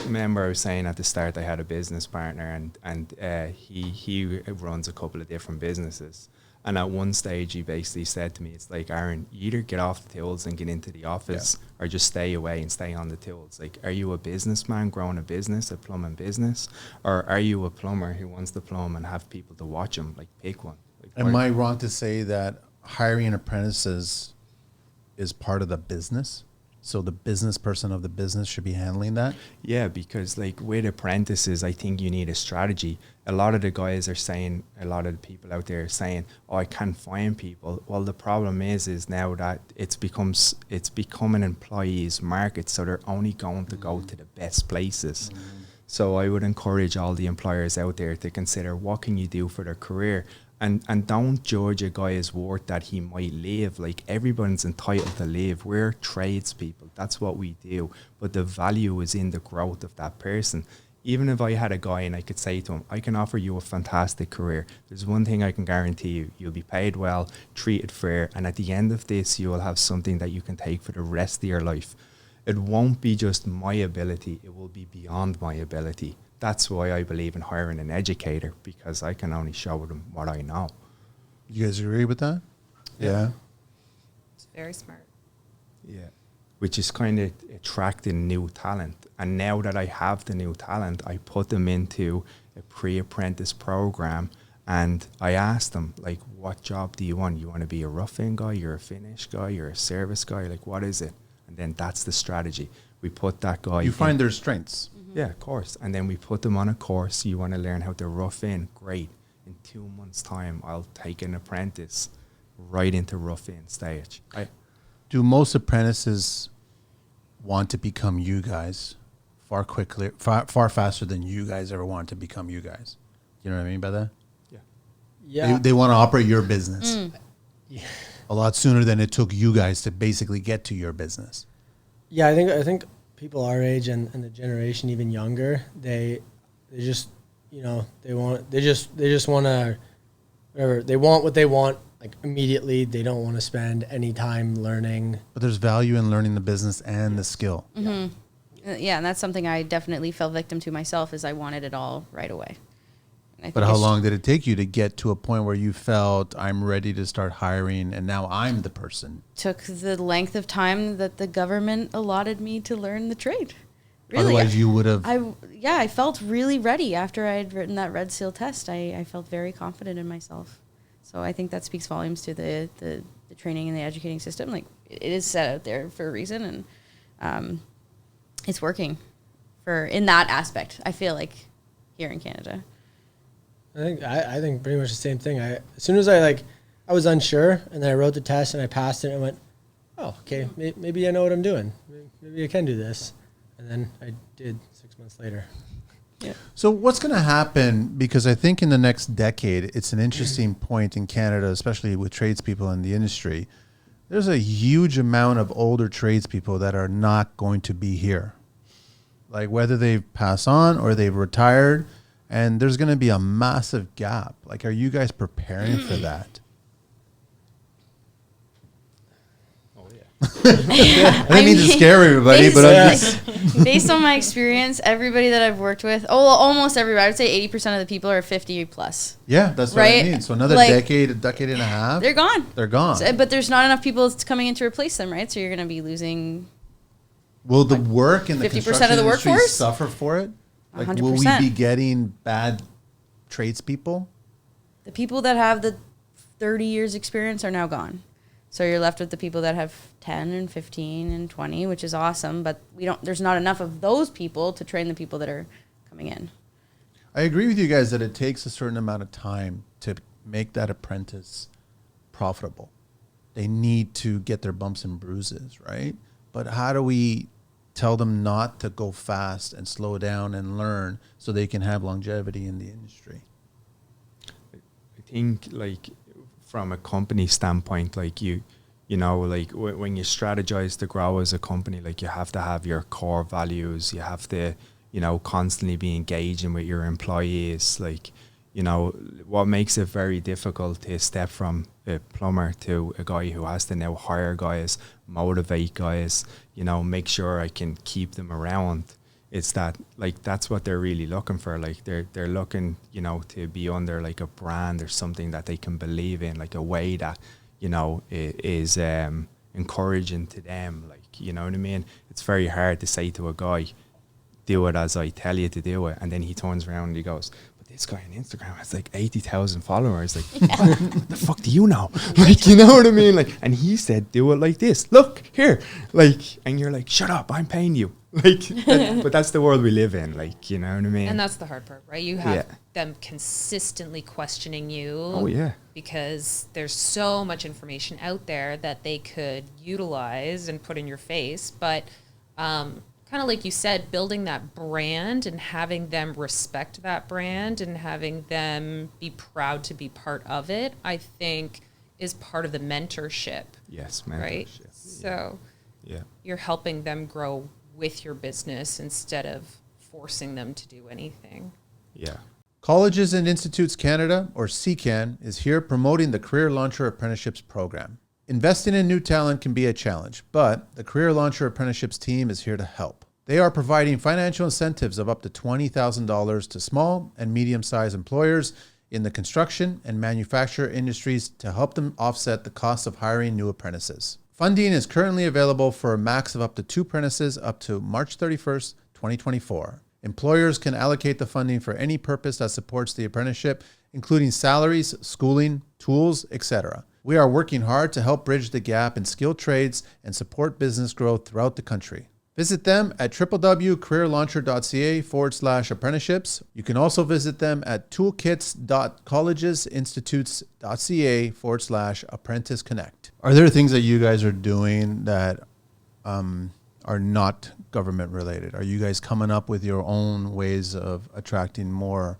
remember I was saying at the start, I had a business partner, and he runs a couple of different businesses. And at one stage, he basically said to me, it's like, Aaron, you either get off the tools and get into the office, or just stay away and stay on the tools. Like, are you a businessman growing a business, a plumbing business? Or are you a plumber who wants to plumb and have people to watch him? Like, pick one. Like, Am I wrong to say that hiring apprentices is part of the business. So the business person of the business should be handling that. Yeah, because like with apprentices, I think you need a strategy. A lot of the guys are saying, a lot of the people out there are saying, oh, I can't find people. Well, the problem is now that it's become an employees market, so they're only going to go to the best places. So I would encourage all the employers out there to consider what can you do for their career. And don't judge a guy's worth that he might leave. Like, everyone's entitled to leave. We're tradespeople. That's what we do. But the value is in the growth of that person. Even if I had a guy and I could say to him, I can offer you a fantastic career. There's one thing I can guarantee you. You'll be paid well, treated fair, and at the end of this, you will have something that you can take for the rest of your life. It won't be just my ability. It will be beyond my ability. That's why I believe in hiring an educator, because I can only show them what I know. You guys agree with that? Yeah. It's very smart. Yeah. Which is kind of attracting new talent. And now that I have the new talent, I put them into a pre-apprentice program, and I ask them, like, what job do you want? You want to be a rough-in guy? You're a finish guy? You're a service guy? Like, what is it? And then that's the strategy. We put that guy. You find their strengths. Yeah, of course. And then we put them on a course. You want to learn how to rough in? Great. In 2 months' time, I'll take an apprentice right into rough in stage. Do most apprentices want to become you guys far faster than you guys ever want to become you guys? You know what I mean by that? Yeah. Yeah. They want to operate your business a lot sooner than it took you guys to basically get to your business. Yeah, I think people our age and the generation even younger, they just, they just want to, whatever, they want what they want, like, immediately. They don't want to spend any time learning. But there's value in learning the business and the skill. Yeah, and that's something I definitely fell victim to myself, is I wanted it all right away. But how long did it take you to get to a point where you felt, I'm ready to start hiring and now I'm the person? Took the length of time that the government allotted me to learn the trade. Really, Otherwise you would have... I felt really ready after I had written that Red Seal test. I felt very confident in myself. So I think that speaks volumes to the training and the educating system. Like, it is set out there for a reason, and it's working in that aspect, I feel like, here in Canada. I think pretty much the same thing. As soon as I was unsure, and then I wrote the test and I passed it, and I went, oh, okay, maybe I know what I'm doing. Maybe I can do this. And then I did 6 months later. Yeah. So what's going to happen, because I think in the next decade, it's an interesting point in Canada, especially with tradespeople in the industry. There's a huge amount of older tradespeople that are not going to be here. Like, whether they've passed on or they've retired, and there's going to be a massive gap. Like, are you guys preparing for that? Oh, yeah. I didn't mean to scare everybody, but based on my experience, everybody that I've worked with, almost everybody, I would say 80% of the people are 50 plus. Yeah, that's what I mean. So another decade, a decade and a half. They're gone. They're gone. So, but there's not enough people coming in to replace them, right? So you're going to be losing. Will the work in the 50% construction of the industry workforce suffer for it? Like, 100%. will we be getting bad tradespeople? The people that have the 30 years experience are now gone. So you're left with the people that have 10 and 15 and 20, which is awesome. But there's not enough of those people to train the people that are coming in. I agree with you guys that it takes a certain amount of time to make that apprentice profitable. They need to get their bumps and bruises, right? But how do we tell them not to go fast and slow down and learn so they can have longevity in the industry? I think, like, from a company standpoint, like, when you strategize to grow as a company, like, you have to have your core values. You have to, constantly be engaging with your employees. Like, what makes it very difficult to step from a plumber to a guy who has to now hire guys, motivate guys, make sure I can keep them around. It's that, like, that's what they're really looking for. Like, they're looking, to be under, like, a brand or something that they can believe in, like a way that, is encouraging to them. Like, you know what I mean? It's very hard to say to a guy, do it as I tell you to do it. And then he turns around and he goes, but this guy on Instagram has like 80,000 followers. Like, what the fuck do you know? Like, you know what I mean? Like, and he said, do it like this. Look here. Like, and you're like, shut up, I'm paying you. Like, but that's the world we live in. Like, you know what I mean? And that's the hard part, right? You have them consistently questioning you. Oh, yeah. Because there's so much information out there that they could utilize and put in your face. But kind of like you said, building that brand and having them respect that brand and having them be proud to be part of it, I think is part of the mentorship. Yes, mentorship. Right? So you're helping them grow with your business instead of forcing them to do anything. Yeah. Colleges and Institutes Canada, or CCAN, is here promoting the Career Launcher Apprenticeships Program. Investing in new talent can be a challenge, but the Career Launcher Apprenticeships team is here to help. They are providing financial incentives of up to $20,000 to small and medium-sized employers in the construction and manufacture industries to help them offset the cost of hiring new apprentices. Funding is currently available for a max of up to 2 apprentices up to March 31st, 2024. Employers can allocate the funding for any purpose that supports the apprenticeship, including salaries, schooling, tools, etc. We are working hard to help bridge the gap in skilled trades and support business growth throughout the country. Visit them at www.CareerLauncher.ca/apprenticeships. You can also visit them at toolkits.collegesinstitutes.ca/apprenticeconnect. Are there things that you guys are doing that are not government related? Are you guys coming up with your own ways of attracting more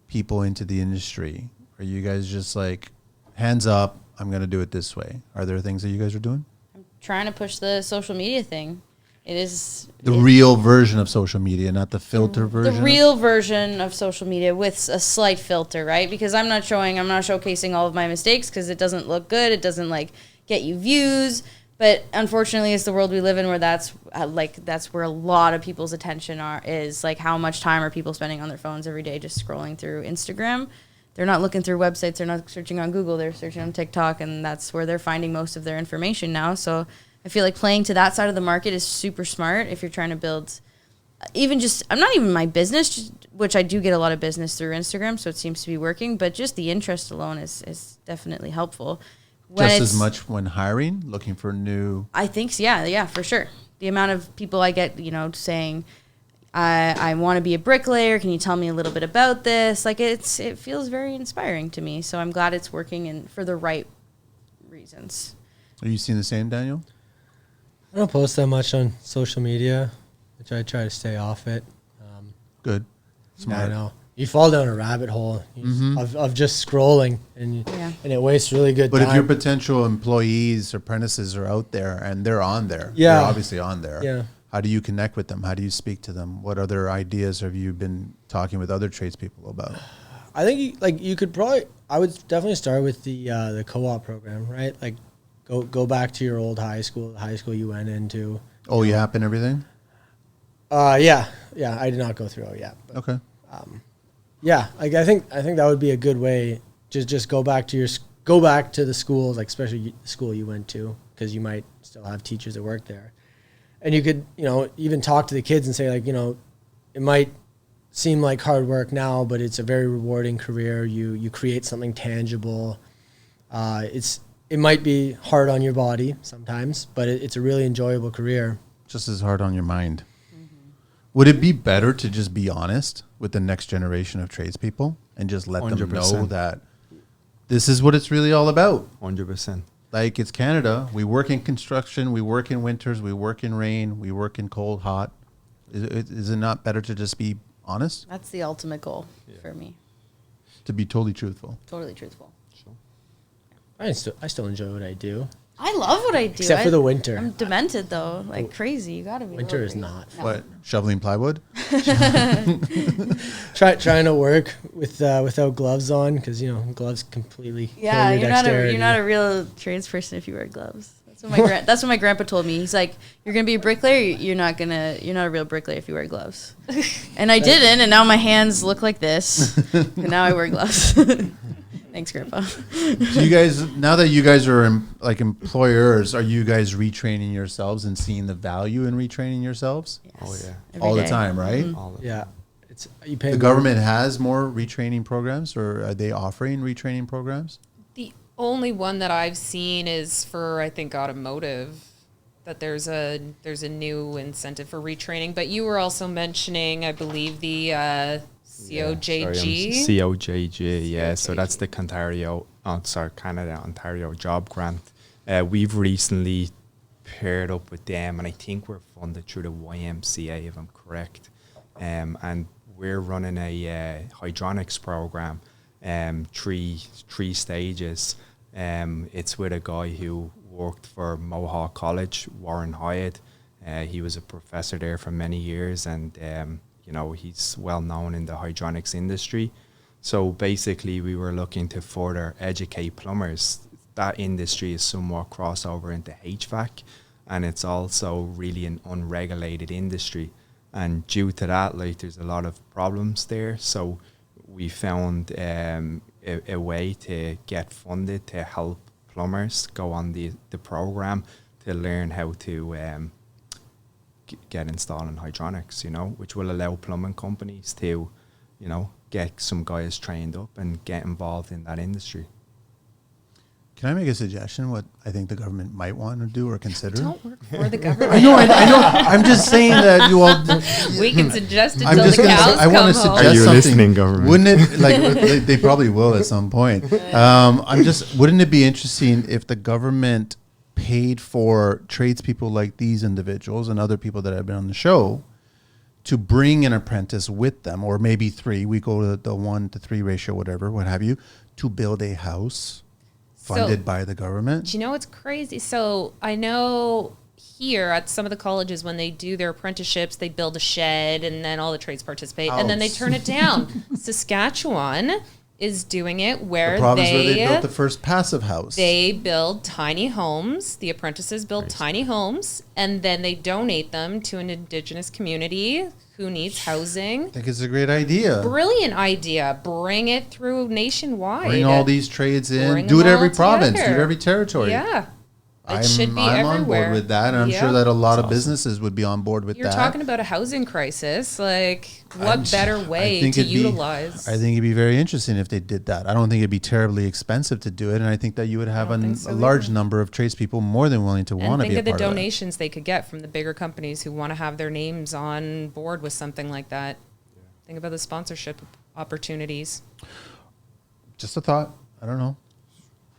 people into the industry? Are you guys just like, hands up, I'm going to do it this way? Are there things that you guys are doing? I'm trying to push the social media thing. It is the real version of social media, not the filter version. The real version of social media with a slight filter, right? Because I'm not showcasing all of my mistakes because it doesn't look good. It doesn't like get you views. But unfortunately, it's the world we live in where that's where a lot of people's attention is. Like, how much time are people spending on their phones every day just scrolling through Instagram? They're not looking through websites. They're not searching on Google. They're searching on TikTok, and that's where they're finding most of their information now. So I feel like playing to that side of the market is super smart if you're trying to build I'm not even my business, which I do get a lot of business through Instagram, so it seems to be working, but just the interest alone is definitely helpful. Just as much when hiring, looking for new... I think so, yeah, for sure. The amount of people I get, saying, I want to be a bricklayer, can you tell me a little bit about this? Like, it feels very inspiring to me, so I'm glad it's working for the right reasons. Are you seeing the same, Daniel? I don't post that much on social media, which I try to stay off it. Good. Smart. I know. You fall down a rabbit hole of just scrolling, and it wastes really good time. But if your potential employees or apprentices are out there and they're on there, they're obviously on there, how do you connect with them? How do you speak to them? What other ideas have you been talking with other tradespeople about? I think you could probably, I would definitely start with the co-op program, right? Like, Go back to your old high school, the high school you went into. OYAP and everything? Yeah. I did not go through OYAP. But, okay. I think that would be a good way. Just go back to the schools, like especially the school you went to, because you might still have teachers that work there, and you could even talk to the kids and say like it might seem like hard work now, but it's a very rewarding career. You create something tangible. It might be hard on your body sometimes, but it's a really enjoyable career. Just as hard on your mind. Mm-hmm. Would it be better to just be honest with the next generation of tradespeople and just let 100%. Them know that this is what it's really all about? 100%. Like, it's Canada. We work in construction. We work in winters. We work in rain. We work in cold, hot. Is it not better to just be honest? That's the ultimate goal for me. To be totally truthful. Totally truthful. I still enjoy what I do. I love what I do. Except for the winter. I'm demented, though. Like, crazy. You got to be. Winter is not fun. What? Shoveling plywood? Trying to work without gloves on, because, gloves completely kill your dexterity. You're not a real tradesperson if you wear gloves. That's what my grandpa told me. He's like, you're going to be a bricklayer, you're not a real bricklayer if you wear gloves. And I didn't, and now my hands look like this. And now I wear gloves. Thanks, Grandpa. Do you guys, now that you guys are like employers, are you guys retraining yourselves and seeing the value in retraining yourselves? Yes. Oh, yeah. Every all day. the time, right? Mm-hmm. Yeah. It's you pay The more. government has more retraining programs, or are they offering retraining programs? The only one that I've seen is for, I think, automotive, that there's a new incentive for retraining. But you were also mentioning, I believe, the COJG. COJG, yeah. So that's COJG. the Canada Ontario Job Grant. We've recently paired up with them, and I think we're funded through the YMCA, if I'm correct. And we're running a hydronics program, three stages. It's with a guy who worked for Mohawk College, Warren Hyatt. He was a professor there for many years, and he's well known in the hydronics industry. So basically, we were looking to further educate plumbers. That industry is somewhat crossover into HVAC, and it's also really an unregulated industry. And due to that, like, there's a lot of problems there. So we found a way to get funded to help plumbers go on the program to learn how to get installing hydronics, which will allow plumbing companies to, get some guys trained up and get involved in that industry. Can I make a suggestion? What I think the government might want to do or consider? Don't work for the government. I know. I'm just saying that you all. We can suggest it I'm till just the gonna cows say, I want to come home. suggest Are you something. listening, government? Wouldn't it they probably will at some point? Wouldn't it be interesting if the government paid for tradespeople like these individuals and other people that have been on the show to bring an apprentice with them, or maybe three? We go to the 1-to-3 ratio, whatever, what have you, to build a house funded by the government. Do you know what's crazy? So I know here at some of the colleges, when they do their apprenticeships, they build a shed and then all the trades participate and then they turn it down. Saskatchewan is doing it where The province where they built the first passive house. they build tiny homes. The apprentices build tiny homes and then they donate them to an Indigenous community who needs housing. I think it's a great idea. Brilliant idea. Bring it through nationwide. Bring all these trades in. Bring Do it them every all province. Do it together. every territory. Yeah. It I'm should be on everywhere. board with that, and I'm sure Yep. that a lot of businesses would be on board with You're that. talking about a housing crisis. Like, what better way to it'd utilize? I think it'd be very interesting if they did that. I don't think it'd be terribly expensive to do it, and I think that you would have don't think so a large either. number of tradespeople more than willing to and want to think be a of the part of that. donations they could get from the bigger companies who want to have their names on board with something like that. Think about the sponsorship opportunities. Just a thought. I don't know.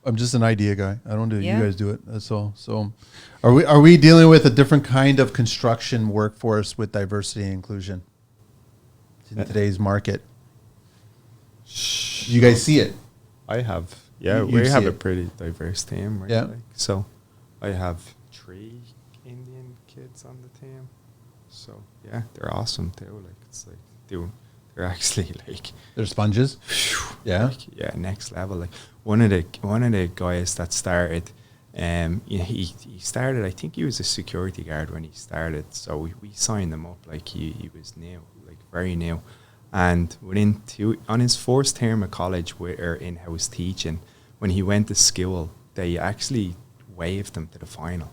I'm just an idea guy. I don't do it. Yeah. You guys do it. That's all. So, are we dealing with a different kind of construction workforce with diversity and inclusion in today's market? You guys see it? I have, yeah, You we have see a it. pretty diverse team, right? Yeah. Like, so I have 3 Indian kids on the team. So yeah, they're awesome too. Like, it's like, dude, they're actually like, They're sponges. Yeah. like, yeah, next level. Like one of the guys that started, he started. I think he was a security guard when he started. So we signed him up like he was new, like very new. And on his first term of college or in-house teaching, when he went to school, they actually waived him to the final.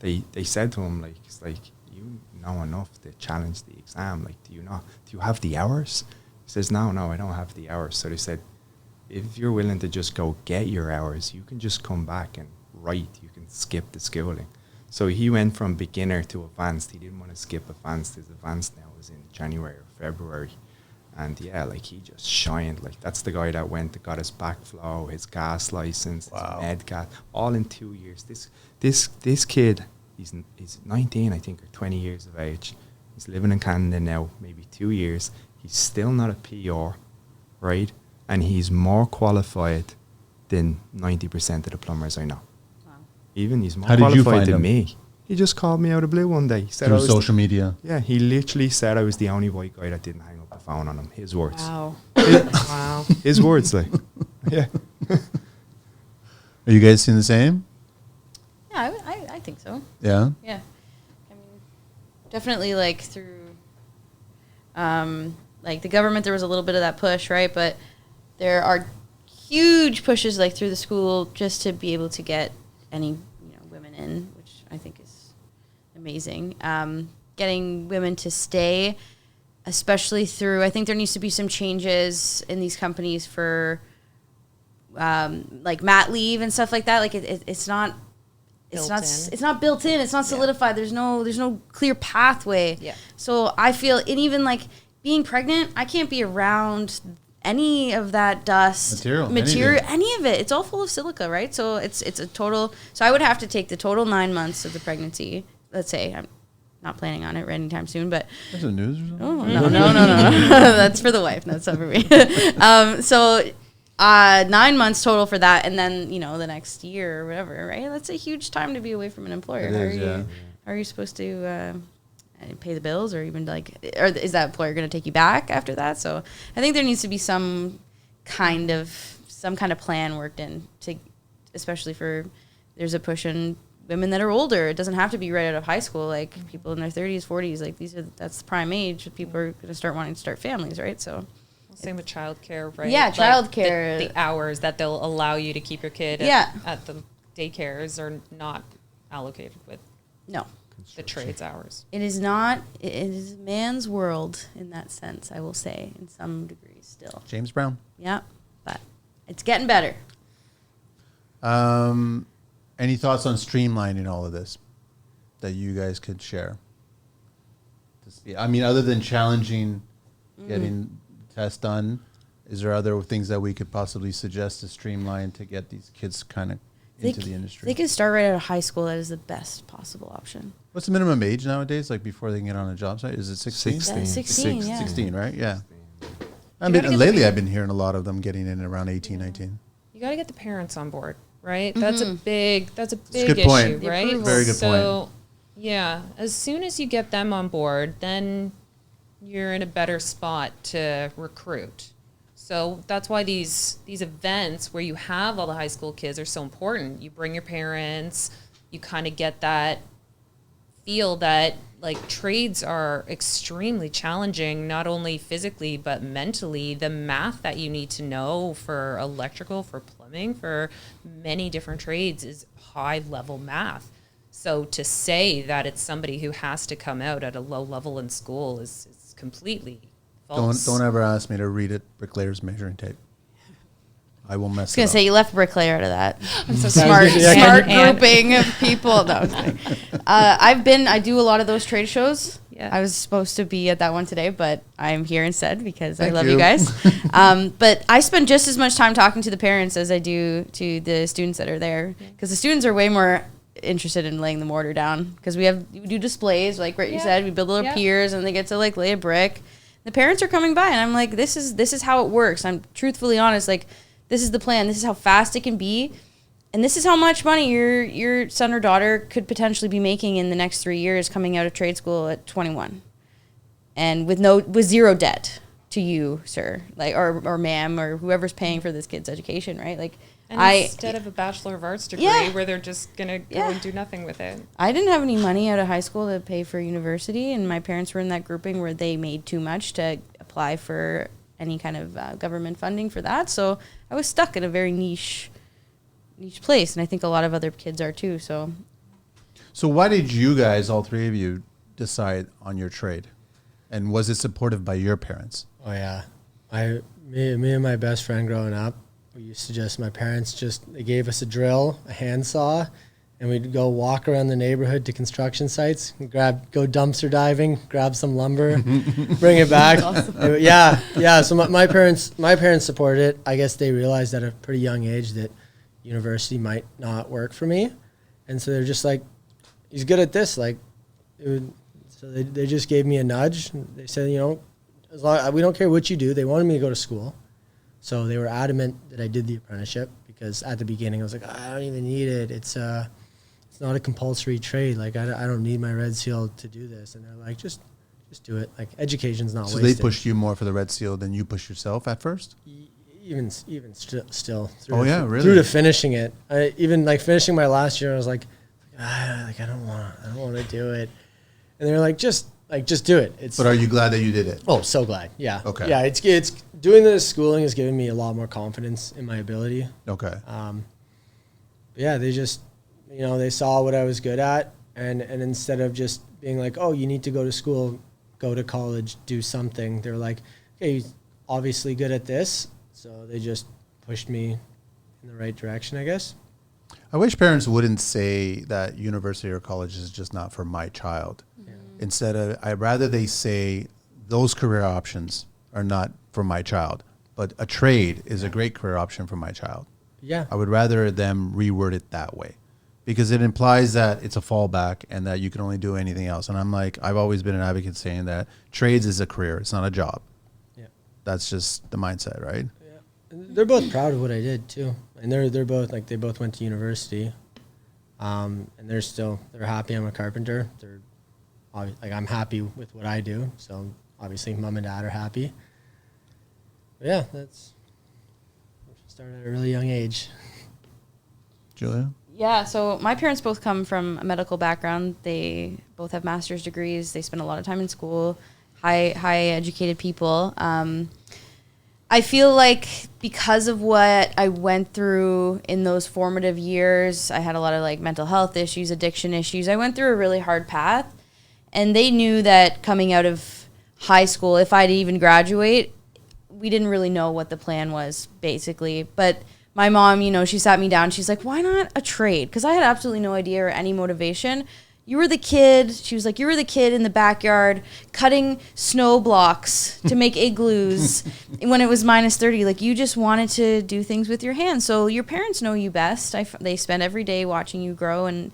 They said to him, like, it's like, you know enough to challenge the exam. Like, do you have the hours? He says, no, I don't have the hours. So they said, if you're willing to just go get your hours, you can just come back and write. You can skip the schooling. So he went from beginner to advanced. He didn't want to skip advanced. His advanced now is in January or February. And yeah, like, he just shined. Like, that's the guy that got his backflow, his gas license, Wow. his med gas, all in 2 years. This kid, he's 19, I think, or 20 years of age. He's living in Canada now, maybe 2 years. He's still not a PR, right? And he's more qualified than 90% of the plumbers I know. Wow. Even he's more How did you qualified find than him? me. He just called me out of the blue one day. He said I Through was social media. yeah, he literally said I was the only white guy that didn't hang up the phone on him. His words. Wow. Wow. His words, like, yeah. Are you guys seeing the same? Yeah, I think so. Yeah. Yeah. I mean, definitely like through, like the government, there was a little bit of that push, right? But there are huge pushes like through the school just to be able to get any, women in, which I think is amazing. Getting women to stay especially through, I think there needs to be some changes in these companies for like mat leave and stuff like that. Like it's not built in. It's not solidified. There's no clear pathway. Yeah. So I feel, and even like being pregnant, I can't be around any of that dust material, any of it. It's all full of silica, right? So it's a total. So I would have to take the total 9 months of the pregnancy. Let's say I'm not planning on it anytime soon, but That's the news or something? oh no. That's for the wife. That's not for me. So 9 months total for that, and then the next year or whatever, right? That's a huge time to be away from an employer. How are you supposed to pay the bills, or even or is that employer going to take you back after that? So I think there needs to be some kind of plan worked in to, especially for, there's a push in women that are older. It doesn't have to be right out of high school. Like people in their 30s, 40s, like that's the prime age. People are going to start wanting to start families, right? So. Same with childcare, right? Yeah, like childcare. The hours that they'll allow you to keep your kid at the daycares are not allocated with the trades hours. It is not. It is man's world in that sense, I will say, in some degrees still. James Brown. Yeah, but it's getting better. Any thoughts on streamlining all of this that you guys could share? I mean, other than challenging getting test done, is there other things that we could possibly suggest to streamline to get these kids kind of into the industry? They can start right out of high school. That is the best possible option. What's the minimum age nowadays, like before they can get on a job site? Is it 16? 16, yeah. 16, right? Yeah. Lately I've been hearing a lot of them getting in around 18, 19. You got to get the parents on board, right? That's a big good issue, point. right? Very good point. Yeah, as soon as you get them on board, then you're in a better spot to recruit. So that's why these events where you have all the high school kids are so important. You bring your parents, you kind of get that feel that like trades are extremely challenging, not only physically but mentally. The math that you need to know for electrical, for plumbing, for many different trades is high level math. So to say that it's somebody who has to come out at a low level in school is completely false. Don't ever ask me to read it bricklayer's measuring tape. I will mess it up. I was going to say, you left bricklayer to that. I'm so smart smart grouping of people. No, I was kidding. I do a lot of those trade shows. Yeah. I was supposed to be at that one today, but I'm here instead because I Thank love you. you guys. But I spend just as much time talking to the parents as I do to the students that are there, because the students are way more interested in laying the mortar down, because we do displays, like you said, we build little piers and they get to like lay a brick. The parents are coming by and I'm like, this is how it works. I'm truthfully honest, like, this is the plan. This is how fast it can be. And this is how much money your son or daughter could potentially be making in the next 3 years coming out of trade school at 21. And with zero debt to you, sir, like or ma'am, or whoever's paying for this kid's education, right? Like, and instead of a Bachelor of Arts degree where they're just going to go and do nothing with it. I didn't have any money out of high school to pay for university, and my parents were in that grouping where they made too much to apply for any kind of government funding for that. So I was stuck in a very niche place, and I think a lot of other kids are too. So why did you guys, all three of you, decide on your trade? And was it supported by your parents? Oh yeah, me and my best friend growing up, we used to my parents they gave us a drill, a handsaw, and we'd go walk around the neighborhood to construction sites, and go dumpster diving, grab some lumber, bring it back. Awesome. Yeah. So my parents supported it. I guess they realized at a pretty young age that university might not work for me, and so they're just like, he's good at this. Like, so they just gave me a nudge. They said, as long we don't care what you do. They wanted me to go to school. So they were adamant that I did the apprenticeship, because at the beginning I was like, I don't even need it. It's not a compulsory trade. Like, I don't need my Red Seal to do this. And they're like, just do it. Like, education's not wasted. So they pushed you more for the Red Seal than you pushed yourself at first? Even still. Really? Through to finishing it. Even like finishing my last year, I was like I don't want to do it. And they're like, just do it. But are you glad that you did it? Oh, so glad. Yeah. Okay. Yeah, it's doing this schooling has given me a lot more confidence in my ability. Okay. Yeah, they just, they saw what I was good at, and instead of just being like, oh, you need to go to school, go to college, do something. They're like, okay, you're obviously good at this. So they just pushed me in the right direction, I guess. I wish parents wouldn't say that university or college is just not for my child. Yeah. Instead of, I'd rather they say those career options are not for my child, but a trade is a great career option for my child. Yeah. I would rather them reword it that way, because it implies that it's a fallback and that you can only do anything else. And I'm like, I've always been an advocate saying that trades is a career. It's not a job. Yeah. That's just the mindset, right? Yeah. And they're both proud of what I did too. And they're both like, they both went to university. And they're happy I'm a carpenter. Like, I'm happy with what I do. So obviously mom and dad are happy. But yeah, started at a really young age. Julia? Yeah, so my parents both come from a medical background. They both have master's degrees. They spend a lot of time in school, high educated people. I feel like because of what I went through in those formative years, I had a lot of like mental health issues, addiction issues. I went through a really hard path, and they knew that coming out of high school, if I'd even graduate, we didn't really know what the plan was, basically. But my mom, she sat me down. She's like, why not a trade? Because I had absolutely no idea or any motivation. You were the kid. She was like, you were the kid in the backyard cutting snow blocks to make igloos when it was minus 30. Like, you just wanted to do things with your hands. So your parents know you best. They spend every day watching you grow and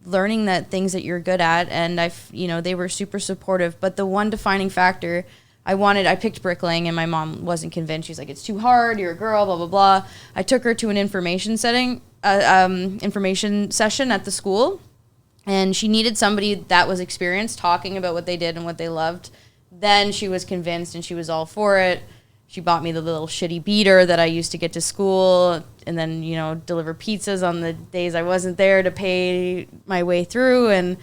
learning that things that you're good at. And they were super supportive. But the one defining factor, I picked bricklaying, and my mom wasn't convinced. She's like, it's too hard, you're a girl, blah, blah, blah. I took her to an information session at the school, and she needed somebody that was experienced talking about what they did and what they loved. Then she was convinced, and she was all for it. She bought me the little shitty beater that I used to get to school, and then, deliver pizzas on the days I wasn't there to pay my way through. And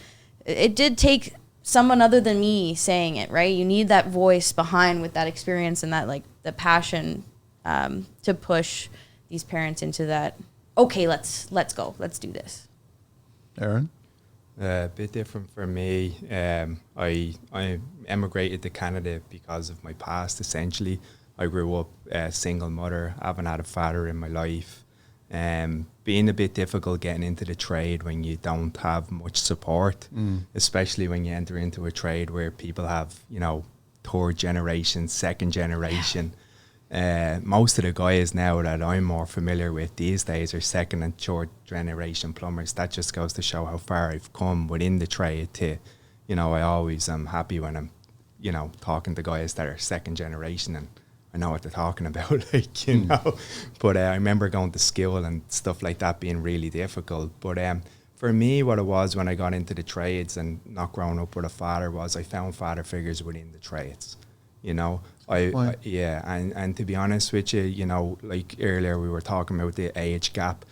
it did take someone other than me saying it, right? You need that voice behind with that experience and that, like, the passion to push these parents into that. Okay, let's go. Let's do this. Aaron? A bit different for me. I emigrated to Canada because of my past, essentially. I grew up a single mother. I haven't had a father in my life. Being a bit difficult getting into the trade when you don't have much support, especially when you enter into a trade where people have, third generation, second generation. Most of the guys now that I'm more familiar with these days are second and third generation plumbers. That just goes to show how far I've come within the trade to, I always am happy when I'm, talking to guys that are second generation and I know what they're talking about, But I remember going to school and stuff like that being really difficult. But for me, what it was when I got into the trades and not growing up with a father was I found father figures within the trades, and to be honest with you, like earlier we were talking about the age gap.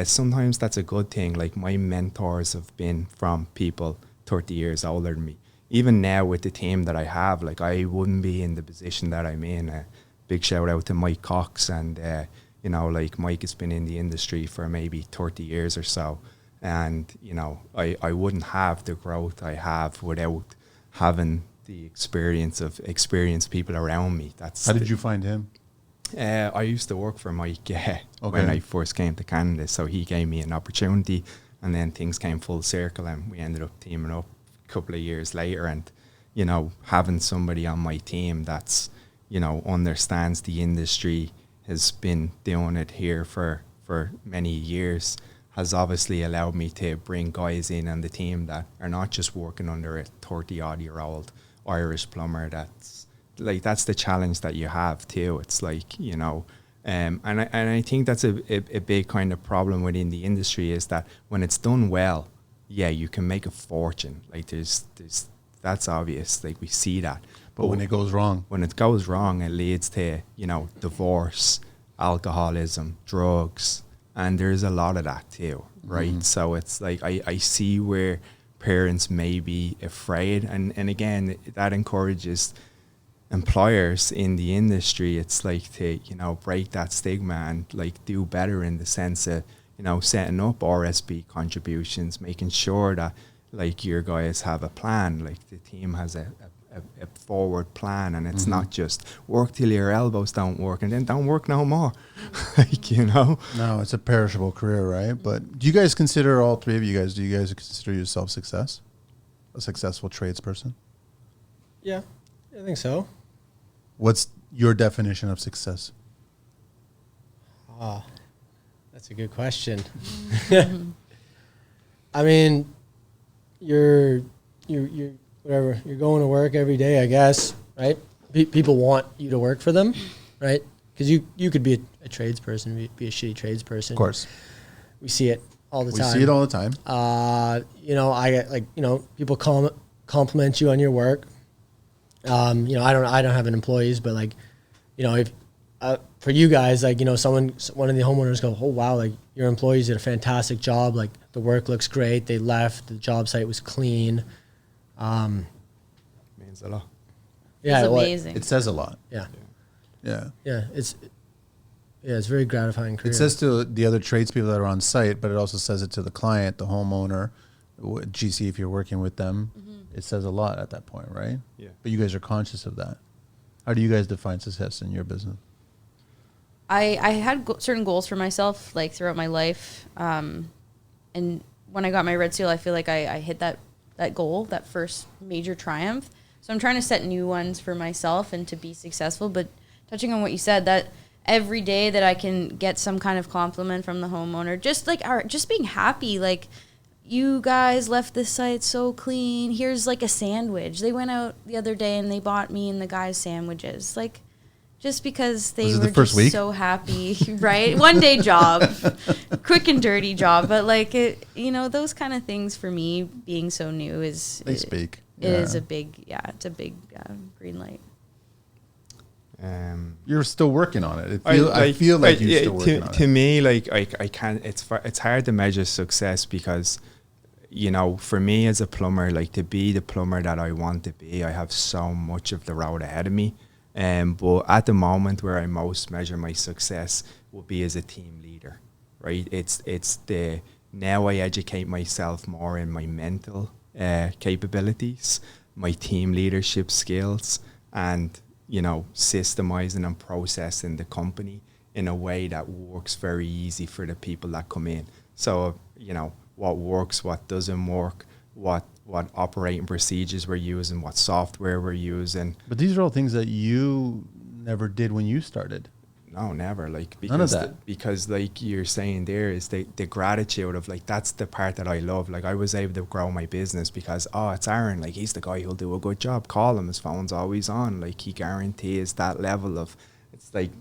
Sometimes that's a good thing. Like, my mentors have been from people 30 years older than me. Even now with the team that I have, like, I wouldn't be in the position that I'm in. Big shout out to Mike Cox, and like, Mike has been in the industry for maybe 30 years or so, and I wouldn't have the growth I have without having the experience of experienced people around me. How did you find him? I used to work for Mike when I first came to Canada, so he gave me an opportunity, and then things came full circle, and we ended up teaming up a couple of years later. And having somebody on my team that's understands the industry, has been doing it here for many years, has obviously allowed me to bring guys in on the team that are not just working under a 30-odd-year-old Irish plumber. That's the challenge that you have too. It's like, and I think that's a big kind of problem within the industry, is that when it's done well, you can make a fortune. Like, there's that's obvious. Like, we see that. But when it goes wrong? When it goes wrong, it leads to, divorce, alcoholism, drugs, and there's a lot of that too, right? Mm-hmm. So it's like, I see where parents may be afraid, and again, that encourages employers in the industry. It's like to, break that stigma and, like, do better in the sense of, setting up RSP contributions, making sure that, like, your guys have a plan, like the team has a a forward plan, and it's not just work till your elbows don't work and then don't work no more. Like, you know. No, it's a perishable career, right? But do you guys consider, all three of you guys, do you guys consider yourself a successful tradesperson? Yeah, I think so. What's your definition of success? That's a good question. I mean, you're whatever, you're going to work every day, I guess, right? People want you to work for them, right? Because you could be a tradesperson, be a shitty tradesperson. Of course. We see it all the time. We see it all the time. You know, I get, like, you know, people compliment you on your work. You know, I don't have an employees, but, like, you know, if for you guys, like, you know, one of the homeowners go, oh wow, like, your employees did a fantastic job, like, the work looks great, they left, the job site was clean. Means a lot. It's amazing. It says a lot. Yeah. Yeah. Yeah, it's very gratifying career. It says to the other tradespeople that are on site, but it also says it to the client, the homeowner, GC if you're working with them. It says a lot at that point, right? Yeah. But you guys are conscious of that. How do you guys define success in your business? I had certain goals for myself, like, throughout my life. And when I got my Red Seal, I feel like I hit that goal, that first major triumph. So I'm trying to set new ones for myself and to be successful. But touching on what you said, that every day that I can get some kind of compliment from the homeowner, just being happy, like, you guys left this site so clean. Here's, like, a sandwich. They went out the other day and they bought me and the guys sandwiches. Like, just because they were just so happy, right? One day job, quick and dirty job. But, like, you know, those kind of things for me, being so new is They speak. It is a big, it's a big green light. You're still working on it. I feel like you're still working on it. To me, like, I can't. It's hard to measure success because, you know, for me as a plumber, like, to be the plumber that I want to be, I have so much of the road ahead of me. But at the moment where I most measure my success will be as a team leader, right? It's the, now I educate myself more in my mental capabilities, my team leadership skills, and, you know, systemizing and processing the company in a way that works very easy for the people that come in. So, you know, what works, what doesn't work, what operating procedures we're using, what software we're using. But these are all things that you never did when you started. No, never. Like, because none of that. Because, like you're saying, there is the gratitude of, like, that's the part that I love. Like, I was able to grow my business because, it's Aaron. Like, he's the guy who'll do a good job. Call him. His phone's always on. Like, he guarantees that level of. It's like,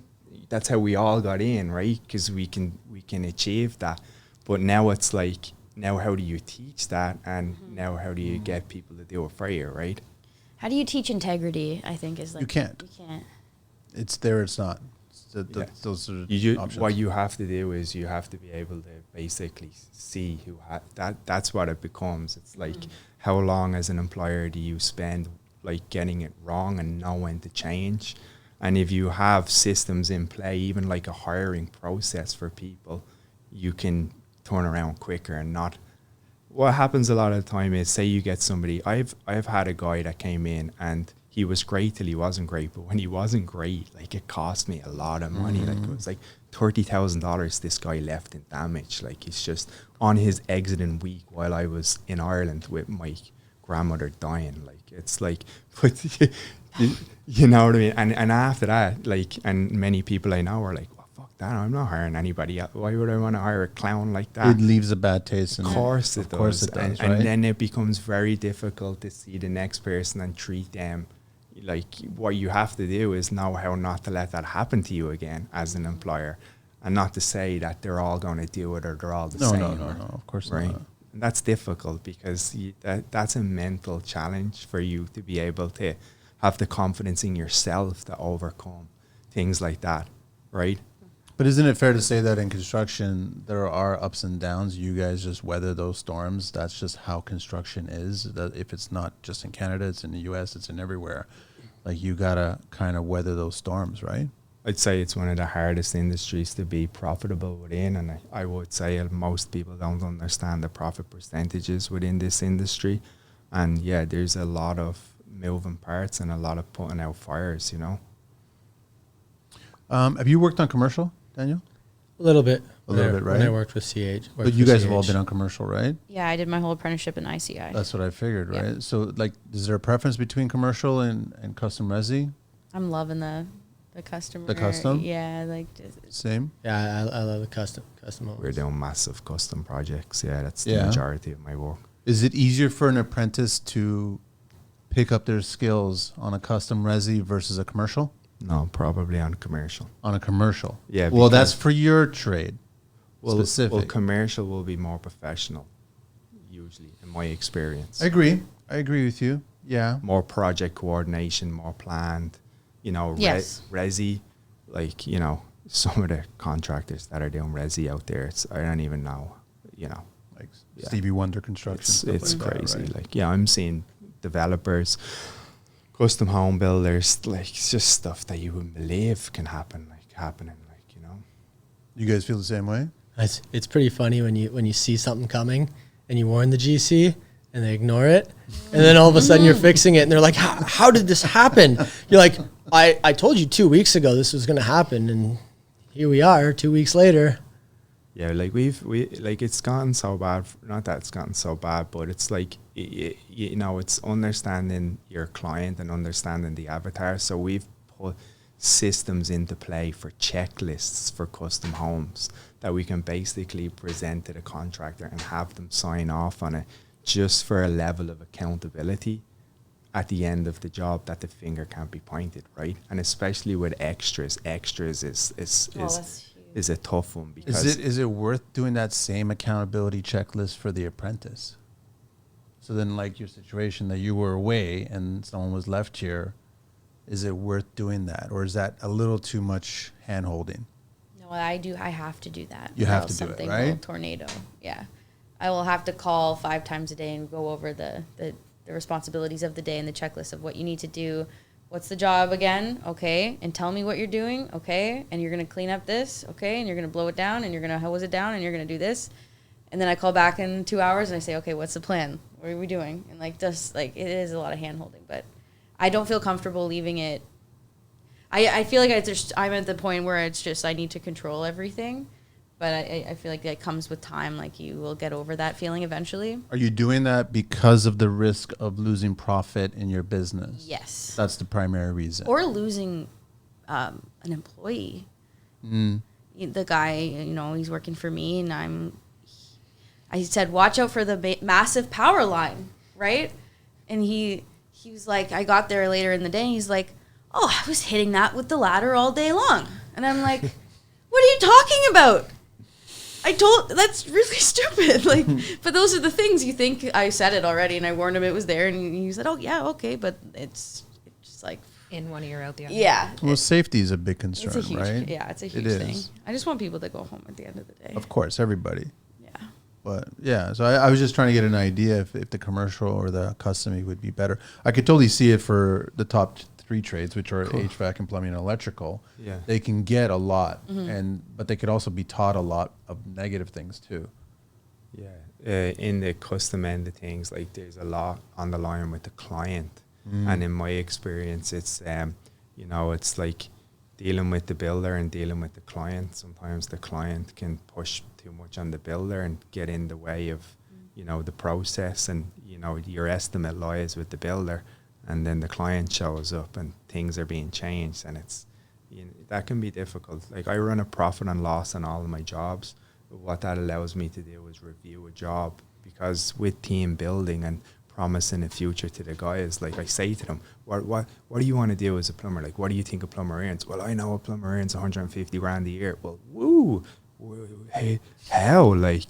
that's how we all got in, right? Because we can achieve that. But now it's like, now how do you teach that, and now how do you get people to do it for you, right? How do you teach integrity? I think is, like, you can't. It's there. It's not. Those are options. What you have to do is you have to be able to basically see who that's what it becomes. It's like, how long as an employer do you spend, like, getting it wrong and know when to change? And if you have systems in play, even like a hiring process for people, you can turn around quicker and not. What happens a lot of the time is, say you get somebody. I've had a guy that came in and he was great till he wasn't great, but when he wasn't great, like, it cost me a lot of money. Like, it was like $30,000 this guy left in damage. Like, he's just on his exiting week while I was in Ireland with my grandmother dying. Like, it's like, but you know what I mean? And after that, like, and many people I know are like, well, fuck that, I'm not hiring anybody else. Why would I want to hire a clown like that? It leaves a bad taste. Of course it does. Right? And then it becomes very difficult to see the next person and treat them. Like, what you have to do is know how not to let that happen to you again as an employer, and not to say that they're all going to do it or they're all the same. No, of course right? not. And that's difficult because that's a mental challenge for you to be able to have the confidence in yourself to overcome things like that, right? But isn't it fair to say that in construction, there are ups and downs? You guys just weather those storms. That's just how construction is. That if it's not just in Canada, it's in the US, it's in everywhere. Like, you got to kind of weather those storms, right? I'd say it's one of the hardest industries to be profitable within. And I would say most people don't understand the profit percentages within this industry. And yeah, there's a lot of moving parts and a lot of putting out fires, you know. Have you worked on commercial, Daniel? A little bit. When I worked with CH. But you guys have all been on commercial, right? Yeah, I did my whole apprenticeship in ICI. That's what I figured, Yeah. right? So, like, is there a preference between commercial and custom resi? I'm loving the customer. The custom? Yeah, like just, Same. Yeah, I love the custom homes. We're doing massive custom projects. Yeah, that's the Yeah. majority of my work. Is it easier for an apprentice to pick up their skills on a custom resi versus a commercial? No, probably on commercial. On a commercial. Yeah. Well, because- that's for your trade. Specific. Well, commercial will be more professional, usually, in my experience. I agree with you. Yeah. More project coordination, more planned. You know, Yes. resi, like, you know, some of the contractors that are doing resi out there, I don't even know, you know. Like Yeah. Stevie Wonder construction. It's stuff like that, crazy. right? Like, yeah, I'm seeing developers, custom home builders, like, it's just stuff that you wouldn't believe can happen, you know. You guys feel the same way? It's pretty funny when you see something coming and you warn the GC and they ignore it, and then all of a sudden you're fixing it and they're like, how did this happen? You're like, I told you 2 weeks ago this was going to happen, and here we are 2 weeks later. Yeah, like it's gotten so bad. Not that it's gotten so bad, but it's like, you know, it's understanding your client and understanding the avatar. So we've put systems into play for checklists for custom homes that we can basically present to the contractor and have them sign off on it, just for a level of accountability at the end of the job, that the finger can't be pointed, right? And especially with extras is a tough one, because Is it worth doing that same accountability checklist for the apprentice? So then, like your situation that you were away and someone was left here, is it worth doing that, or is that a little too much hand holding? no, I have to do that. You or have else to do it, something right? will tornado. Yeah. I will have to call 5 times a day and go over the responsibilities of the day and the checklist of what you need to do. What's the job again? Okay. And tell me what you're doing. Okay. And you're going to clean up this. Okay. And you're going to blow it down and you're going to hose it down and you're going to do this. And then I call back in 2 hours and I say, okay, what's the plan? What are we doing? And like, just like, it is a lot of hand holding, but I don't feel comfortable leaving it. I feel like I'm at the point where it's just, I need to control everything. But I feel like that comes with time. Like, you will get over that feeling eventually. Are you doing that because of the risk of losing profit in your business? Yes. That's the primary reason. Or losing an employee. The guy, he's working for me, and I said, watch out for the massive power line, right? And he was like, I got there later in the day, and he's like, oh, I was hitting that with the ladder all day long. And I'm like, what are you talking about? That's really stupid. Like, but those are the things you think. I said it already, and I warned him it was there, and he said, oh, yeah, okay, but it's just like, In one ear, out the other. yeah. Well, safety is a big concern, It's a huge, right? yeah, it's a huge It thing. is. I just want people to go home at the end of the day. Of course, everybody. Yeah. But yeah, so I was just trying to get an idea if the commercial or the custom would be better. I could totally see it for the top 3 trades, which are HVAC and plumbing and electrical. Yeah. They can get a lot, but they could also be taught a lot of negative things too. Yeah, in the custom end of things, like, there's a lot on the line with the client, and in my experience, it's it's like dealing with the builder and dealing with the client. Sometimes the client can push too much on the builder and get in the way of the process, and your estimate lies with the builder, and then the client shows up and things are being changed, and it's that can be difficult. Like, I run a profit and loss on all of my jobs. What that allows me to do is review a job, because with team building and promising a future to the guys, like, I say to them, what do you want to do as a plumber? Like, what do you think a plumber earns? Well, I know a plumber earns 150 grand a year. Well, hey, how? Like,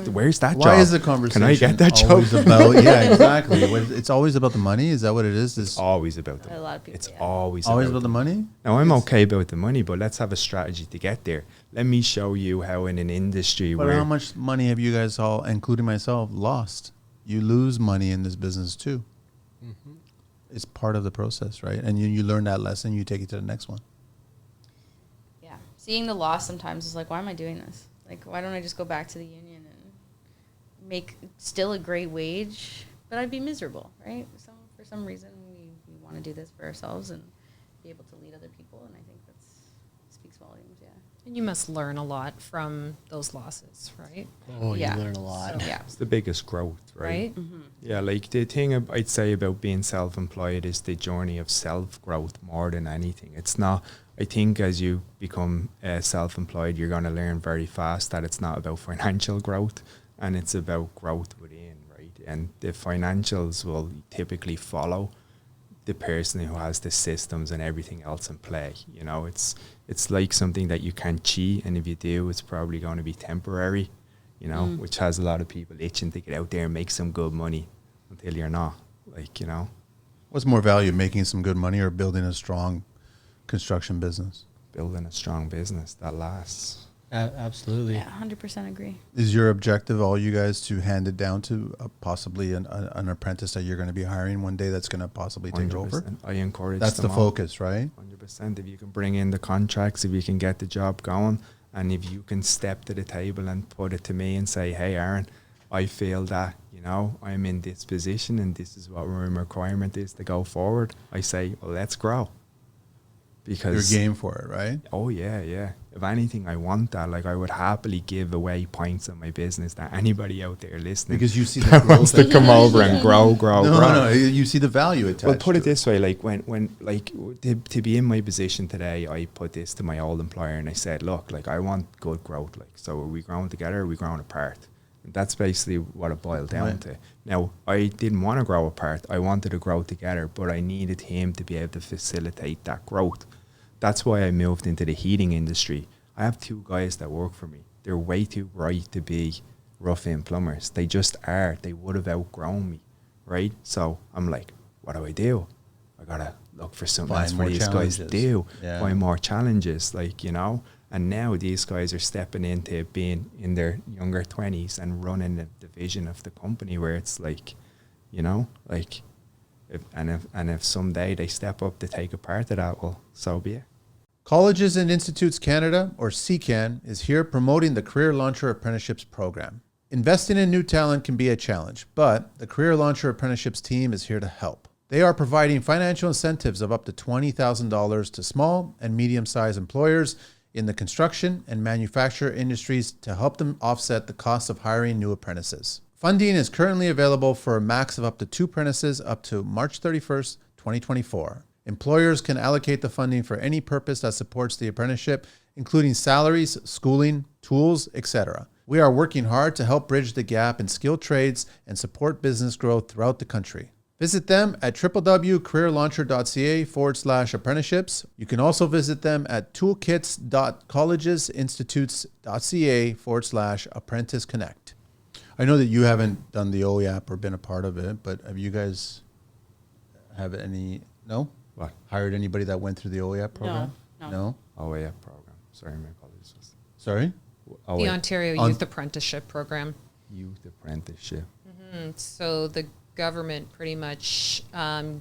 where's that job? Why is the conversation Can I get that job? always about, yeah, exactly. It's always about the money? Is that what it is? It's always about the A lot of people, It's yeah. always Always about the money? Now, I'm okay about the money, but let's have a strategy to get there. Let me show you how in an industry But where... how much money have you guys all, including myself, lost? You lose money in this business too. It's part of the process, right? And you learn that lesson, you take it to the next one. Yeah. Seeing the loss sometimes is like, why am I doing this? Like, why don't I just go back to the union and make still a great wage, but I'd be miserable, right? So for for some reason we want to do this for ourselves and be able to lead other people, and I think speaks volumes. Yeah. And you must learn a lot from those losses, right? Oh, Yeah. you learn a lot. So, yeah. It's the biggest growth, right? Right? Mm-hmm. Yeah, like the thing I'd say about being self-employed is the journey of self-growth more than anything. It's not, I think as you become self-employed, you're going to learn very fast that it's not about financial growth, and it's about growth within, right? And the financials will typically follow the person who has the systems and everything else in play. You know, it's like something that you can't cheat, and if you do, it's probably going to be temporary, you know, which has a lot of people itching to get out there and make some good money until you're not, like, you know. What's more value, making some good money or building a strong construction business? Building a strong business that lasts. Absolutely. Yeah, 100% agree. Is your objective, all you guys, to hand it down to possibly an apprentice that you're going to be hiring one day that's going to possibly take it over? 100%. I encourage That's them the all. focus, right? 100%. If you can bring in the contracts, if you can get the job going, and if you can step to the table and put it to me and say, hey, Aaron, I feel that, you know, I'm in this position and this is what my requirement is to go forward, I say, well, let's grow. Because You're game for it, right? oh yeah. If anything, I want that. Like, I would happily give away points of my business to anybody out there listening. Because you see the that growth wants to come over and grow. No, you see the value attached. Well, put it to this way, like when like to be in my position today, I put this to my old employer and I said, look, like, I want good growth. Like, so are we growing together or are we growing apart? And that's basically what it boiled down Right. to. Now, I didn't want to grow apart. I wanted to grow together, but I needed him to be able to facilitate that growth. That's why I moved into the heating industry. I have 2 guys that work for me. They're way too bright to be rough-in plumbers. They just are. They would have outgrown me, right? So I'm like, what do? I got to look for something else for these guys to do. Yeah. Find more challenges, like, you know. And now these guys are stepping into being in their younger 20s and running the division of the company where it's like, you know, like, if someday they step up to take a part of that, well, so be it. Colleges and Institutes Canada, or CCAN, is here promoting the Career Launcher Apprenticeships Program. Investing in new talent can be a challenge, but the Career Launcher Apprenticeships team is here to help. They are providing financial incentives of up to $20,000 to small and medium-sized employers in the construction and manufacture industries to help them offset the cost of hiring new apprentices. Funding is currently available for a max of up to 2 apprentices up to March 31st, 2024. Employers can allocate the funding for any purpose that supports the apprenticeship, including salaries, schooling, tools, etc. We are working hard to help bridge the gap in skilled trades and support business growth throughout the country. Visit them at www.CareerLauncher.ca/apprenticeships. You can also visit them at toolkits.collegesinstitutes.ca/apprenticeconnect. I know that you haven't done the OEAP or been a part of it, but have you guys have any, no? What? Hired anybody that went through the OEAP program? No. Oh, yeah, program. Sorry, my apologies. Sorry? Oh, The wait. Ontario Youth Apprenticeship Program. Youth apprenticeship. So the government pretty much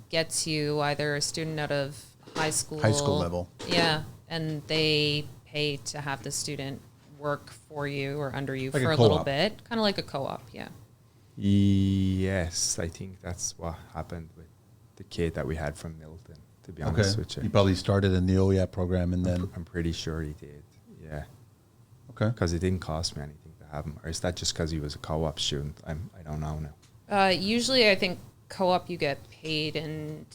gets you either a student out of high school. High school level. Yeah, and they pay to have the student work for you or under you Like for a a little co-op. bit, kind of like a co-op, yeah. Yes, I think that's what happened with the kid that we had from Milton, to be honest with you. You probably started in the OEAP program and then, I'm pretty sure he did, yeah. okay. Because it didn't cost me anything to have him. Or is that just because he was a co-op student? I don't know now. Usually I think co-op you get paid, and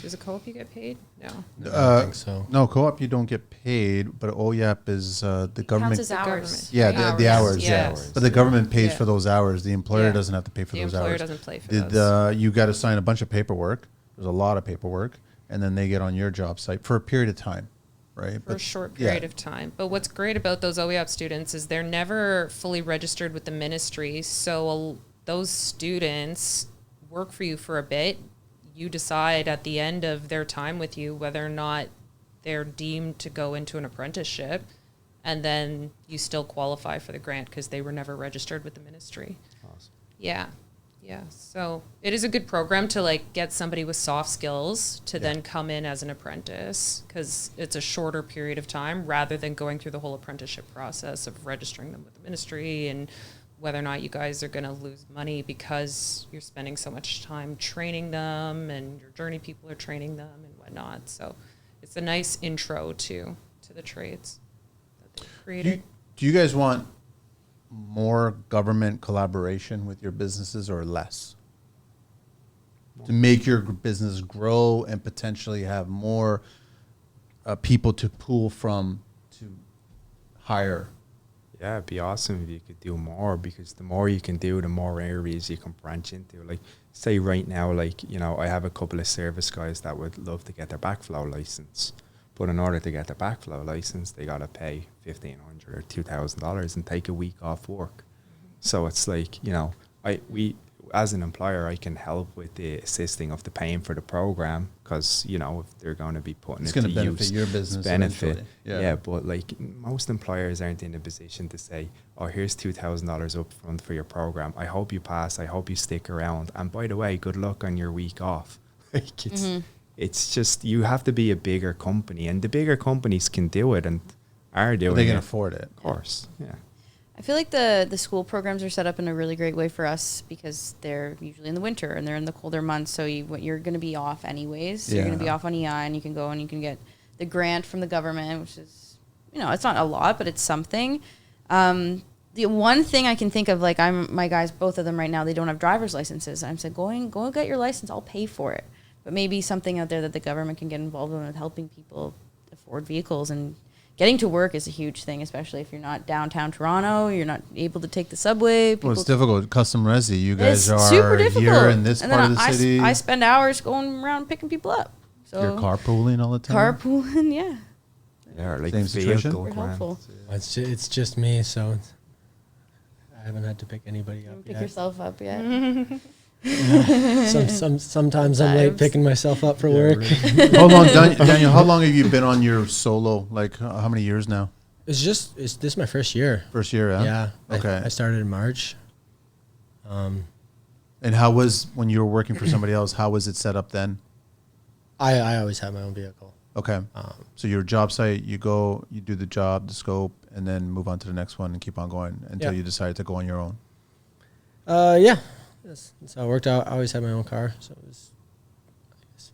does a co-op you get paid? No. I think so. No, co-op you don't get paid, but OEAP is the government. Counts as hours. Yeah, the hours. Yeah. Yeah. But the government pays Yeah. for those hours. The employer Yeah. doesn't have to pay for The those employer hours. doesn't pay for Did those. you got to sign a bunch of paperwork? There's a lot of paperwork, and then they get on your job site for a period of time, right? For a short period of time. But what's great about those OEAP students is they're never fully registered with the ministry. So those students work for you for a bit. You decide at the end of their time with you whether or not they're deemed to go into an apprenticeship, and then you still qualify for the grant because they were never registered with the ministry. Awesome. Yeah. So it is a good program to like get somebody with soft skills to then come in as an apprentice, because it's a shorter period of time rather than going through the whole apprenticeship process of registering them with the ministry and whether or not you guys are going to lose money because you're spending so much time training them and your journey people are training them and whatnot. So it's a nice intro to the trades that they've created. Do you guys want more government collaboration with your businesses or less? To make your business grow and potentially have more people to pull from to hire? Yeah, it'd be awesome if you could do more, because the more you can do, the more areas you can branch into. Like, say right now, like, you know, I have a couple of service guys that would love to get their backflow license. But in order to get their backflow license, they got to pay $1,500 or $2,000 and take a week off work. So it's like, you know, we as an employer, I can help with the assisting of the paying for the program, because, you know, if they're going to be putting It's it to going to benefit use, your business. benefit. Eventually. Yeah, but like most employers aren't in a position to say, oh, here's $2,000 up front for your program. I hope you pass. I hope you stick around. And by the way, good luck on your week off. Like it's just, you have to be a bigger company, and the bigger companies can do it and are doing it. They can afford it. Of course, yeah. I feel like the school programs are set up in a really great way for us, because they're usually in the winter and they're in the colder months. So you're going to be off anyways. So you're going to be off on EI, and you can go and you can get the grant from the government, which is, you know, it's not a lot, but it's something. The one thing I can think of, like, my guys, both of them right now, they don't have driver's licenses. I'm saying, go and get your license. I'll pay for it. But maybe something out there that the government can get involved in with helping people afford vehicles. And getting to work is a huge thing, especially if you're not downtown Toronto, you're not able to take the subway. Well, it's difficult. Custom resi, you guys It's are super difficult. here in this and part then of the city. I spend hours going around picking people up. So You're carpooling all the time? carpooling, yeah. Yeah, like Same situation? vehicle We're grant. helpful. It's just me, so I haven't had to pick anybody up Pick yet. yourself up yet. Sometimes I'm late Vibes. picking myself up for work. How long, Daniel, how long have you been on your solo? Like, how many years now? It's this is my first year. First year, yeah? Yeah. Okay. I started in March. And how was, when you were working for somebody else, how was it set up then? I always had my own vehicle. Okay. So your job site, you go, you do the job, the scope, and then move on to the next one and keep on going until you decide to go on your own. Yeah. That's how it worked out. I always had my own car, so it was,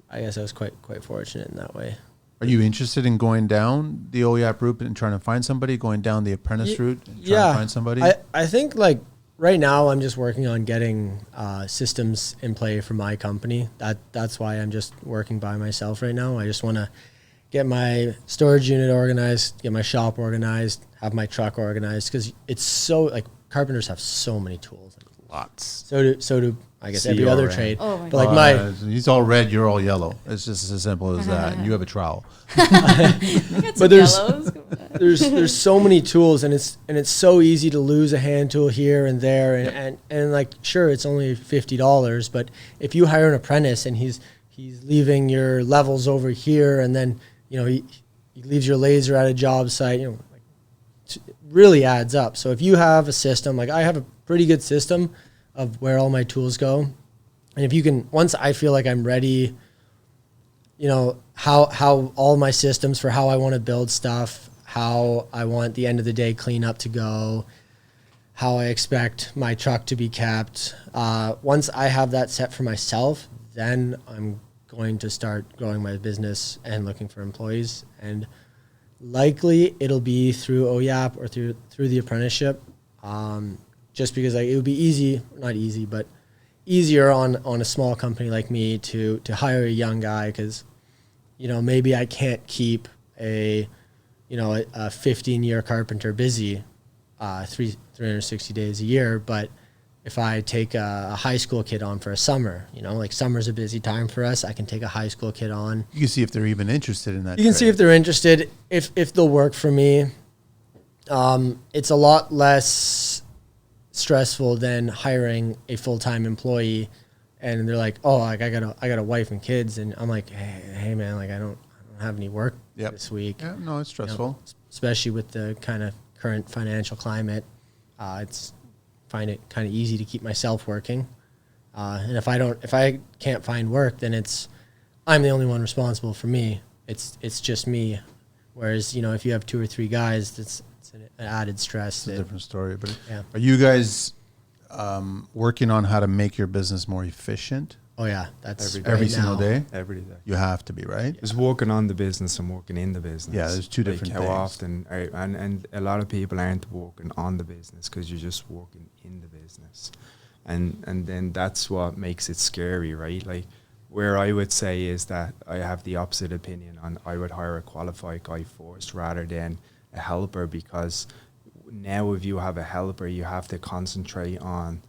I guess I was quite fortunate in that way. Are you interested in going down the OEAP route and trying to find somebody, going down the apprentice route and trying to find somebody? I think, like, right now I'm just working on getting systems in play for my company. That's why I'm just working by myself right now. I just want to get my storage unit organized, get my shop organized, have my truck organized, because it's so, like, carpenters have so many tools. Lots. So do I guess every other trade. Oh my but like he's all red, you're all yellow. It's just as simple as that. And you have a trowel. But there's so many tools, and it's so easy to lose a hand tool here and there, and like, sure, it's only $50, but if you hire an apprentice and he's leaving your levels over here, and then, you know, he leaves your laser at a job site, you know, like, it really adds up. So if you have a system, like I have a pretty good system of where all my tools go, and if you can, once I feel like I'm ready, you know, how all my systems for how I want to build stuff, how I want the end of the day cleanup to go, how I expect my truck to be kept. Once I have that set for myself, then I'm going to start growing my business and looking for employees. And likely it'll be through OEAP or through the apprenticeship. Just because, like, it would be not easy, but easier on a small company like me to hire a young guy, because, you know, maybe I can't keep a 15-year carpenter busy 360 days a year, but if I take a high school kid on for a summer, you know, like summer's a busy time for us, I can take a high school kid on. You can see if they're even interested in that. You can see if they're interested, if they'll work for me. It's a lot less stressful than hiring a full-time employee, and they're like, oh, like I got a wife and kids, and I'm like, hey man, like I don't have any work this week. Yeah, no, it's stressful. You know, especially with the kind of current financial climate. Find it kind of easy to keep myself working, and if I can't find work, then I'm the only one responsible for me. It's just me. Whereas, you know, if you have 2 or 3 guys, it's an added stress. It's a that- different story. But Yeah. are you guys working on how to make your business more efficient Oh yeah, that's Every day. every right single now. day? Every day. You have to be, right? There's working on the business and working in the business. Yeah, there's two different how things. often, and a lot of people aren't working on the business because you're just working in the business, and then that's what makes it scary, right? Like, where I would say is that I have the opposite opinion on I would hire a qualified guy first rather than a helper, because now if you have a helper, you have to concentrate on,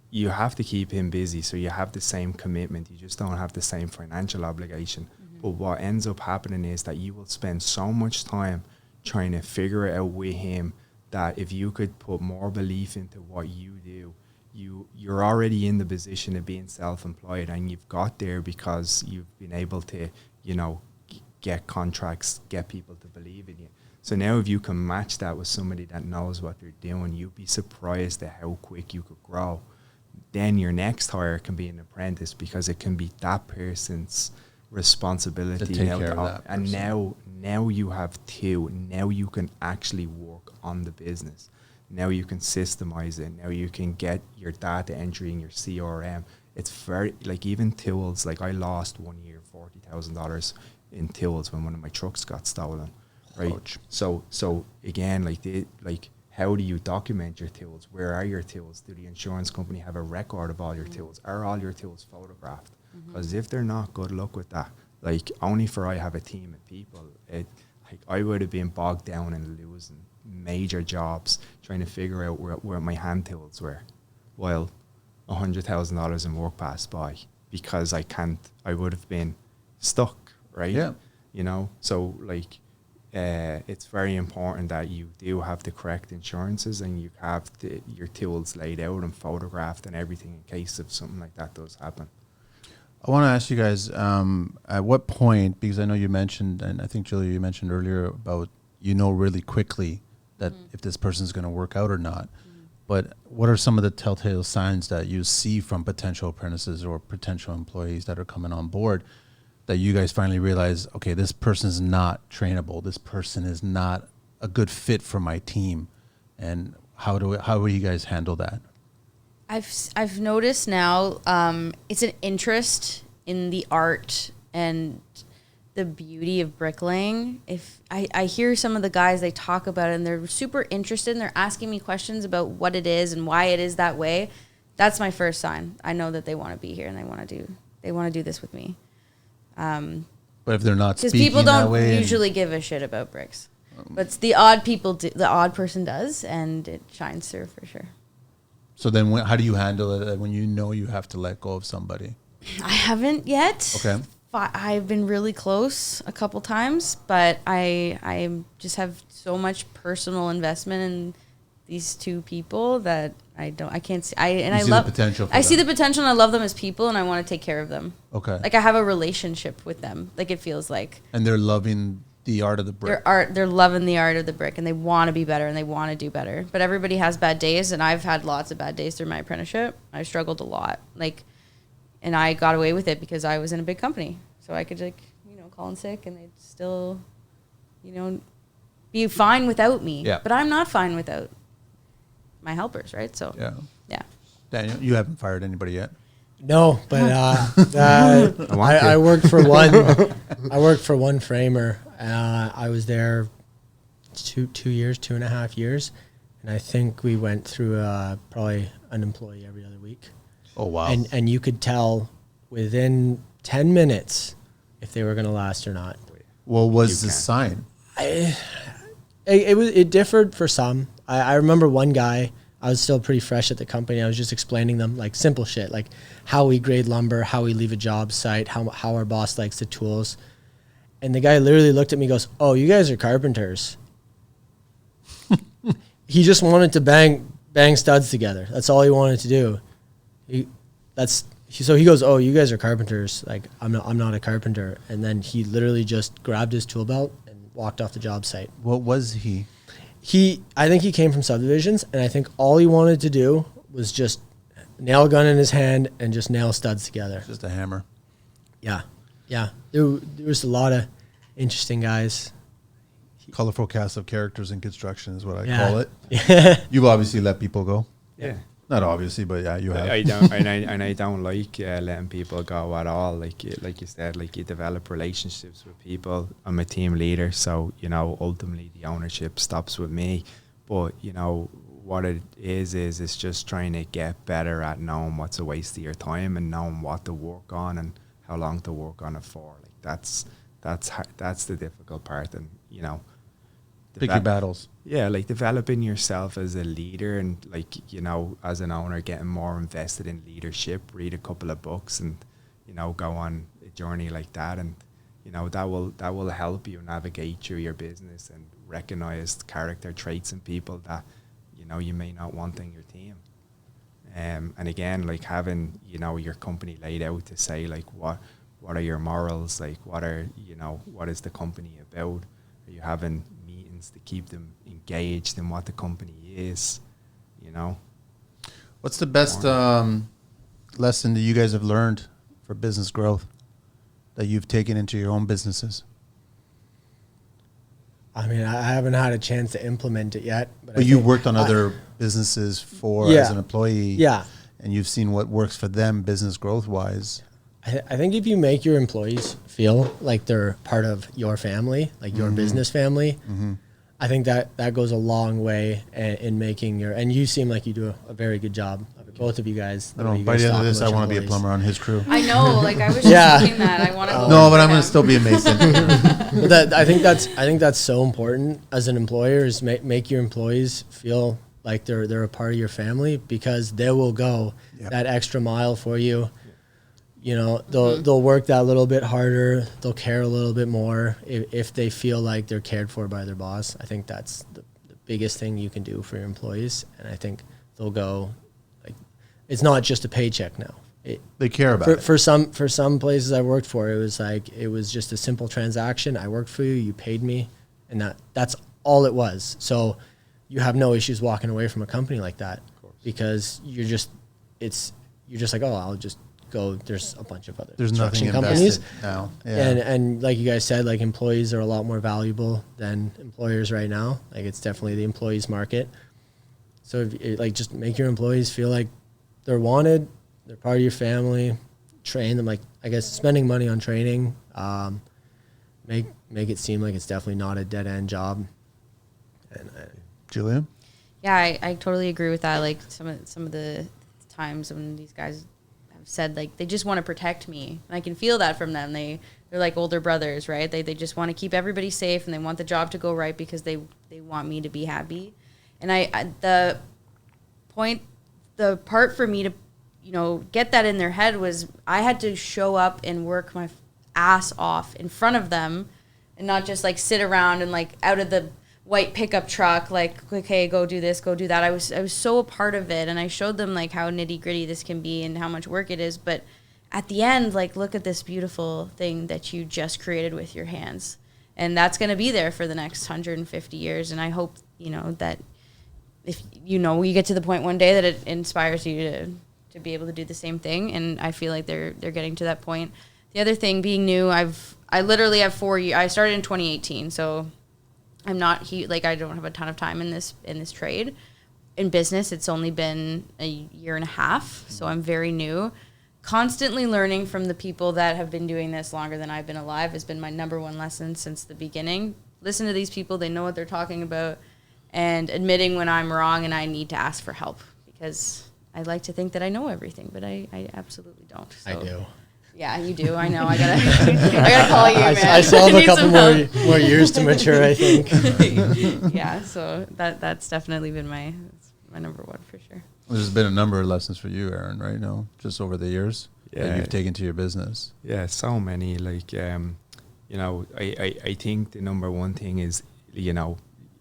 you have to keep him busy, so you have the same commitment. You just don't have the same financial obligation. But what ends up happening is that you will spend so much time trying to figure it out with him that if you could put more belief into what you do, you're already in the position of being self-employed, and you've got there because you've been able to, get contracts, get people to believe in you. So now if you can match that with somebody that knows what they're doing, you'd be surprised at how quick you could grow. Then your next hire can be an apprentice, because it can be that person's responsibility To take now care of that and person. now you have two. Now you can actually work on the business. Now you can systemize it. Now you can get your data entry in your CRM. It's very, like, even tools, like I lost 1 year $40,000 in tools when one of my trucks got stolen, right? Ouch. So again, how do you document your tools? Where are your tools? Do the insurance company have a record of all your tools? Are all your tools photographed? Because if they're not, good luck with that. Like, only for I have a team of people, I would have been bogged down in losing major jobs trying to figure out where my hand tools were, while $100,000 in work passed by, because I would have been stuck, right? Yeah. So it's very important that you do have the correct insurances, and you have your tools laid out and photographed and everything in case if something like that does happen. I want to ask you guys, at what point, because I know you mentioned, and I think, Julia, you mentioned earlier about, really quickly that if this person's going to work out or not. But what are some of the telltale signs that you see from potential apprentices or potential employees that are coming on board that you guys finally realize, okay, this person is not trainable. This person is not a good fit for my team. And how will you guys handle that? I've noticed now it's an interest in the art and the beauty of bricklaying. If I hear some of the guys, they talk about it and they're super interested and they're asking me questions about what it is and why it is that way, that's my first sign. I know that they want to be here and they want to do this with me. But if they're not Because speaking people that don't way, usually give a shit about bricks, but the odd person does, and it shines through for sure. so then how do you handle it when you have to let go of somebody? I haven't yet. Okay. I've been really close a couple times, but I just have so much personal investment in these two people that I can't see. I see love the potential for I see them. the potential, and I love them as people, and I want to take care of them. Okay. Like I have a relationship with them. Like it feels like And they're loving the art of the brick. they're loving the art of the brick, and they want to be better, and they want to do better. But everybody has bad days, and I've had lots of bad days through my apprenticeship. I struggled a lot, and I got away with it because I was in a big company, so I could call in sick, and they'd still, be fine without me. Yeah. But I'm not fine without my helpers, right? So yeah. Daniel, you haven't fired anybody yet? No, but I worked for one. I worked for one framer. I was there 2.5 years, and I think we went through probably an employee every other week. Oh, wow. And you could tell within 10 minutes if they were going to last or not. What was the sign? It differed for some. I remember one guy. I was still pretty fresh at the company. I was just explaining them like simple shit, like how we grade lumber, how we leave a job site, how our boss likes the tools. And the guy literally looked at me and goes, "Oh, you guys are carpenters." He just wanted to bang studs together. That's all he wanted to do. So he goes, "Oh, you guys are carpenters. Like I'm not a carpenter." And then he literally just grabbed his tool belt and walked off the job site. What was he? I think he came from subdivisions, and I think all he wanted to do was just nail a gun in his hand and just nail studs together. Just a hammer. Yeah. There was a lot of interesting guys. colorful cast of characters in construction is what I Yeah. call it. You've obviously let people go. Yeah. Not obviously, but yeah, you have. I don't, and I don't like letting people go at all. Like you said, like you develop relationships with people. I'm a team leader, so ultimately the ownership stops with me. But what it is it's just trying to get better at knowing what's a waste of your time and knowing what to work on and how long to work on it for. Like that's the difficult part, and Pick your battles. Yeah, like developing yourself as a leader and as an owner, getting more invested in leadership, read a couple of books and, go on a journey like that. And, that will help you navigate through your business and recognize character traits in people that, you may not want in your team. And again, like having, your company laid out to say like, what are your morals? Like what is the company about? Are you having meetings to keep them engaged in what the company is, What's the best lesson that you guys have learned for business growth that you've taken into your own businesses? I mean, I haven't had a chance to implement it yet. But you worked on other businesses as an employee. Yeah. And you've seen what works for them business growth wise. I think if you make your employees feel like they're part of your family, like your business family, I think that goes a long way in making and you seem like you do a very good job, both of you guys. By the end of this, I want to be a plumber on his crew. I know, like I was just thinking that. I want to go. No, but I'm going to still be a mason. But I think that's so important as an employer is make your employees feel like they're a part of your family, because they will go that extra mile for you. They'll work that little bit harder. They'll care a little bit more if they feel like they're cared for by their boss. I think that's the biggest thing you can do for your employees. And I think they'll go like, it's not just a paycheck now. They care about it. For some places I worked for, it was just a simple transaction. I worked for you, you paid me, and that's all it was. So you have no issues walking away from a company like that, because you're just like, oh, I'll just go. There's a bunch of other nothing companies now. Yeah. And like you guys said, like employees are a lot more valuable than employers right now. Like it's definitely the employees market. So just make your employees feel like they're wanted, they're part of your family, train them, like I guess spending money on training, make it seem like it's definitely not a dead end job. And Julia? Yeah, I totally agree with that. Like some of the times when these guys said like they just want to protect me, and I can feel that from them. They're like older brothers, right? They just want to keep everybody safe, and they want the job to go right because they want me to be happy. And the part for me to get that in their head was I had to show up and work my ass off in front of them, and not just like sit around and like out of the white pickup truck, like, okay, go do this, go do that. I was so a part of it, and I showed them like how nitty gritty this can be and how much work it is. But at the end, like, look at this beautiful thing that you just created with your hands, and that's going to be there for the next 150 years. And I hope that if you get to the point one day that it inspires you to be able to do the same thing. And I feel like they're getting to that point. The other thing, being new, I literally have 4 years. I started in 2018, so I'm not I don't have a ton of time in this trade. In business, it's only been a year and a half, so I'm very new. Constantly learning from the people that have been doing this longer than I've been alive has been my number one lesson since the beginning. Listen to these people, they know what they're talking about, and admitting when I'm wrong and I need to ask for help, because I like to think that I know everything, but I absolutely don't. So. I do. Yeah, you do. I know. I gotta call you, man. I still have a couple more years to mature, I think. Yeah, so that's definitely been my number one for sure. There's been a number of lessons for you, Aaron, right? No, just over the years that you've taken to your business. Yeah, so many. Like, I think the number one thing is,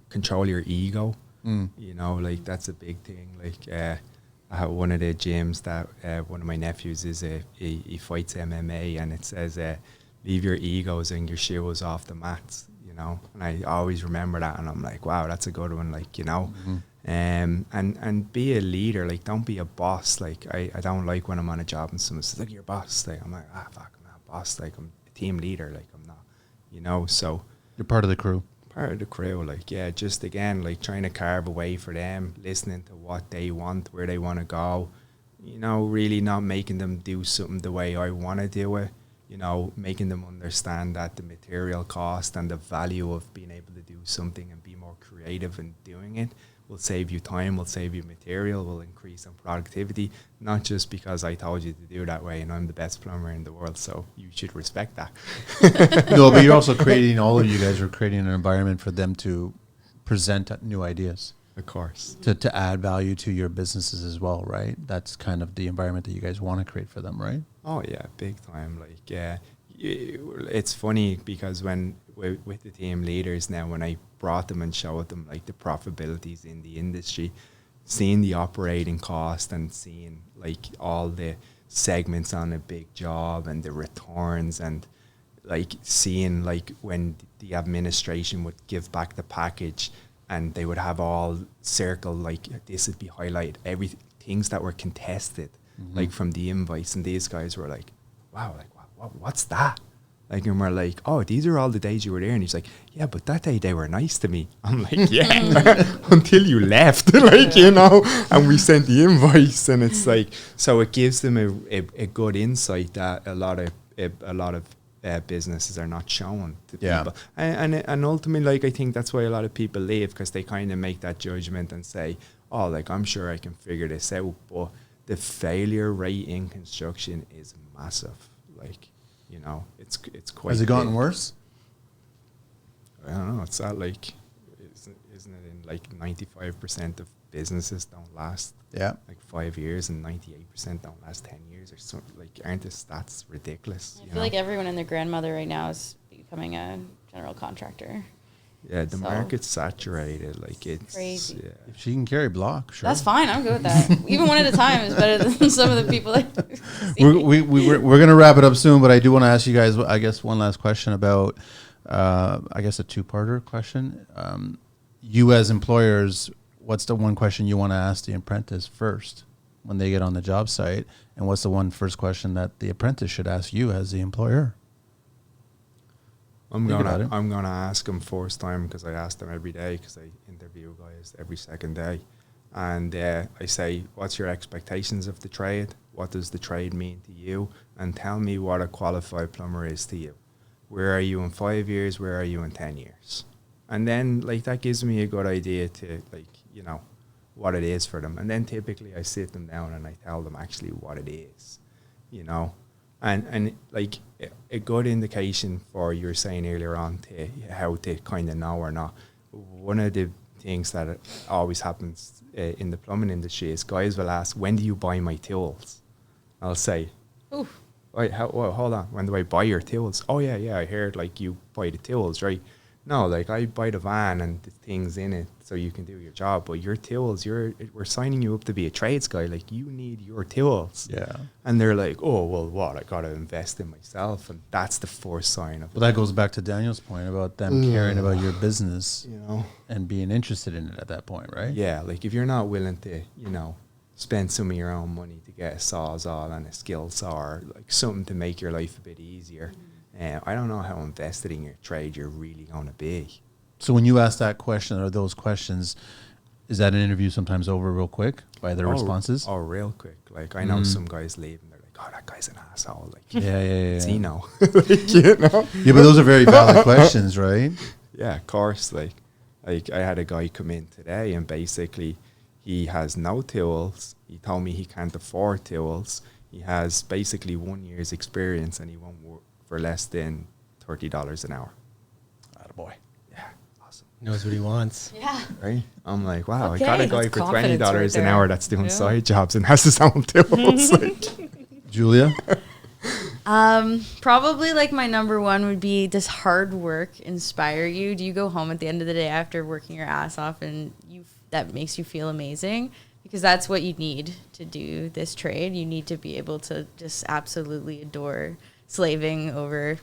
control your ego. Like that's a big thing. Like, I have one of the gyms that one of my nephews he fights MMA, and it says leave your egos and your shoes off the mats, and I always remember that, and I'm like, wow, that's a good one. Like, and be a leader. Like, don't be a boss. Like, I don't like when I'm on a job and someone says, look, you're a boss. Like, I'm like, fuck, I'm not a boss. Like, I'm a team leader. Like, I'm not, so you're part of the crew. part of the crew, like, yeah, just again, like trying to carve a way for them, listening to what they want, where they want to go, you know, really not making them do something the way I want to do it, you know, making them understand that the material cost and the value of being able to do something and be more creative in doing it will save you time, will save you material, will increase in productivity, not just because I told you to do it that way and I'm the best plumber in the world, so you should respect that. No, but you're also creating, all of you guys are creating an environment for them to present new ideas. Of course. To add value to your businesses as well, right? That's kind of the environment that you guys want to create for them, right? Oh, yeah, big time. Like, yeah, it's funny because when with the team leaders now, when I brought them and showed them like the profitabilities in the industry, seeing the operating cost and seeing like all the segments on a big job and the returns, and like seeing like when the administration would give back the package and they would have all circled, like this would be highlighted, every things that were contested, like from the invoice, and these guys were like, wow, like what's that? Like, and we're like, oh, these are all the days you were there. And he's like, yeah, but that day they were nice to me. I'm like, yeah, until you left, like, you know, and we sent the invoice, and it's like, so it gives them a good insight that a lot of businesses are not showing to people. And ultimately, like, I think that's why a lot of people leave, because they kind of make that judgment and say, oh, like, I'm sure I can figure this out. But the failure rate in construction is massive. Like, you know, it's quite. Has it gotten worse? I don't know. It's that like, isn't it in like 95% of businesses don't last like 5 years, and 98% don't last 10 years or something? Like, aren't the stats ridiculous? I feel like everyone and their grandmother right now is becoming a general contractor. Yeah, the market's saturated. Like, it's crazy. Yeah. If she can carry block, sure. That's fine. I'm good with that. Even one at a time is better than some of the people that we're going to wrap it up soon, but I do want to ask you guys, I guess, one last question about, I guess, a two-parter question. You as employers, what's the one question you want to ask the apprentice first when they get on the job site? And what's the one first question that the apprentice should ask you as the employer? I'm gonna ask them first time, because I ask them every day, because I interview guys every second day, and I say, what's your expectations of the trade? What does the trade mean to you? And tell me what a qualified plumber is to you. Where are you in 5 years? Where are you in 10 years? And then, like, that gives me a good idea to, like, you know, what it is for them. And then typically I sit them down and I tell them actually what it is, you know. And like, a good indication for, you were saying earlier on, to how to kind of know or not. One of the things that always happens in the plumbing industry is guys will ask, when do you buy my tools? I'll say, oh, wait, hold on, when do I buy your tools? Oh, yeah, I heard, like, you buy the tools, right? No, like, I buy the van and the things in it so you can do your job. But your tools, we're signing you up to be a trades guy. Like, you need your tools. Yeah. And they're like, oh, well, what? I got to invest in myself. And that's the first sign of it. Well, that goes back to Daniel's point about them caring about your business, you know, and being interested in it at that point, right? Yeah, like, if you're not willing to, you know, spend some of your own money to get a Sawzall and a skill saw, or like something to make your life a bit easier, I don't know how invested in your trade you're really going to be. So when you ask that question, or those questions, is that an interview sometimes over real quick by their responses? Oh, real quick. Like, I know some guys leave and they're like, oh, that guy's an asshole. Like, yeah. He know. Like, you know? Yeah, but those are very valid questions, right? Yeah, of course. Like I had a guy come in today, and basically he has no tools. He told me he can't afford tools. He has basically 1 year's experience, and he won't work for less than $30 an hour. Attaboy. Yeah, awesome. Knows what he wants. Yeah. Right? I'm like, wow, Okay, I got a guy that's for confidence $20 right an there. hour that's doing Yeah. side jobs and has his own tools. Like, Julia? Probably like my number one would be, does hard work inspire you? Do you go home at the end of the day after working your ass off and that makes you feel amazing? Because that's what you need to do this trade. You need to be able to just absolutely adore slaving over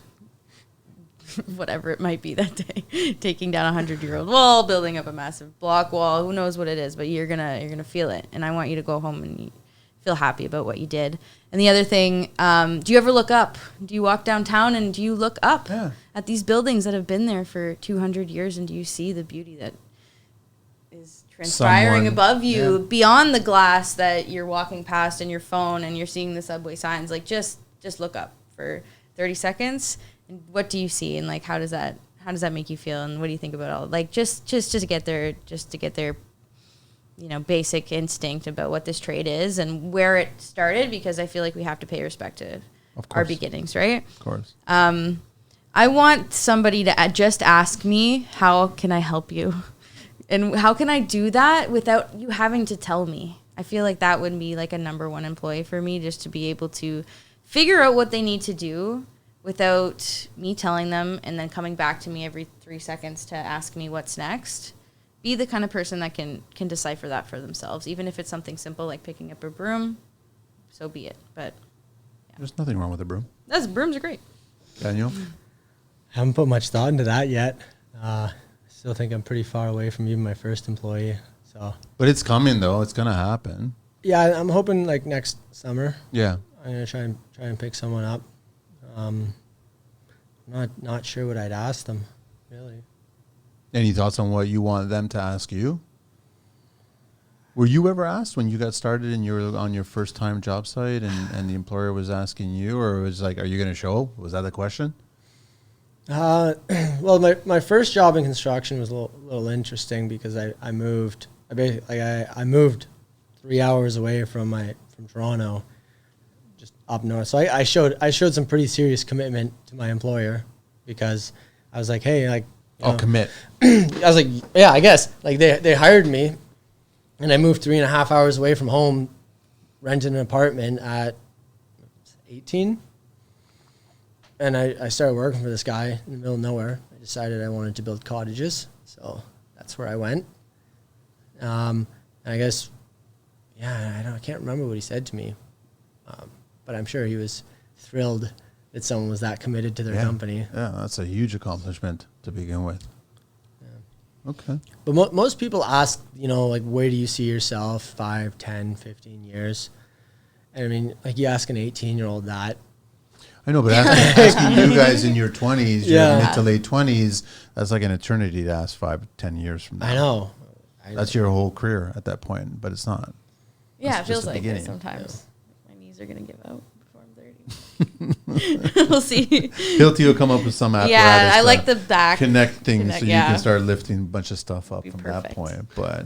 whatever it might be that day, taking down a 100-year-old wall, building up a massive block wall. Who knows what it is, but you're gonna feel it. And I want you to go home and feel happy about what you did. And the other thing, do you ever look up? Do you walk downtown and do you look up at these buildings that have been there for 200 years, and do you see the beauty that is transpiring above you beyond the glass that you're walking past in your phone, and you're seeing the subway signs? Like, just look up for 30 seconds, and what do you see, and like how does that make you feel, and what do you think about all, like, just to get their basic instinct about what this trade is and where it started, because I feel like we have to pay respect to our beginnings, right? Of course. I want somebody to just ask me, how can I help you? And how can I do that without you having to tell me? I feel like that would be like a number one employee for me, just to be able to figure out what they need to do without me telling them and then coming back to me every 3 seconds to ask me what's next. Be the kind of person that can decipher that for themselves, even if it's something simple like picking up a broom. So be it. But there's nothing wrong with a broom. Brooms are great. Daniel? Haven't put much thought into that yet. Still think I'm pretty far away from even my first employee. So, but it's coming though. It's gonna happen. Yeah, I'm hoping like next summer. Yeah, I'm gonna try and pick someone up. Not sure what I'd ask them, really. Any thoughts on what you want them to ask you? Were you ever asked when you got started and you were on your first time job site and the employer was asking you, or it was like, are you going to show? Was that the question? Well, my first job in construction was a little interesting because I moved. I moved 3 hours away from Toronto, just up north. So I showed some pretty serious commitment to my employer, because I was like, hey, like, Commit. I was like, yeah, I guess. Like they hired me, and I moved 3.5 hours away from home, rented an apartment at 18. And I started working for this guy in the middle of nowhere. I decided I wanted to build cottages, so that's where I went. I guess, I can't remember what he said to me, but I'm sure he was thrilled that someone was that committed to their company. Yeah, that's a huge accomplishment to begin with. Yeah. Okay. But most people ask, like, where do you see yourself 5, 10, 15 years? And I mean, like, you ask an 18-year-old that. I know, but asking you guys in your 20s, your mid to late 20s, that's like an eternity to ask 5, 10 years from now. I know. That's your whole career at that point, but it's not. Yeah, it feels like it sometimes. Yeah. My knees are going to give out before I'm 30. We'll see. Hilty will come up with some apparatus. Yeah, I like the back. Connect things so you can start lifting a bunch of stuff up from that point. But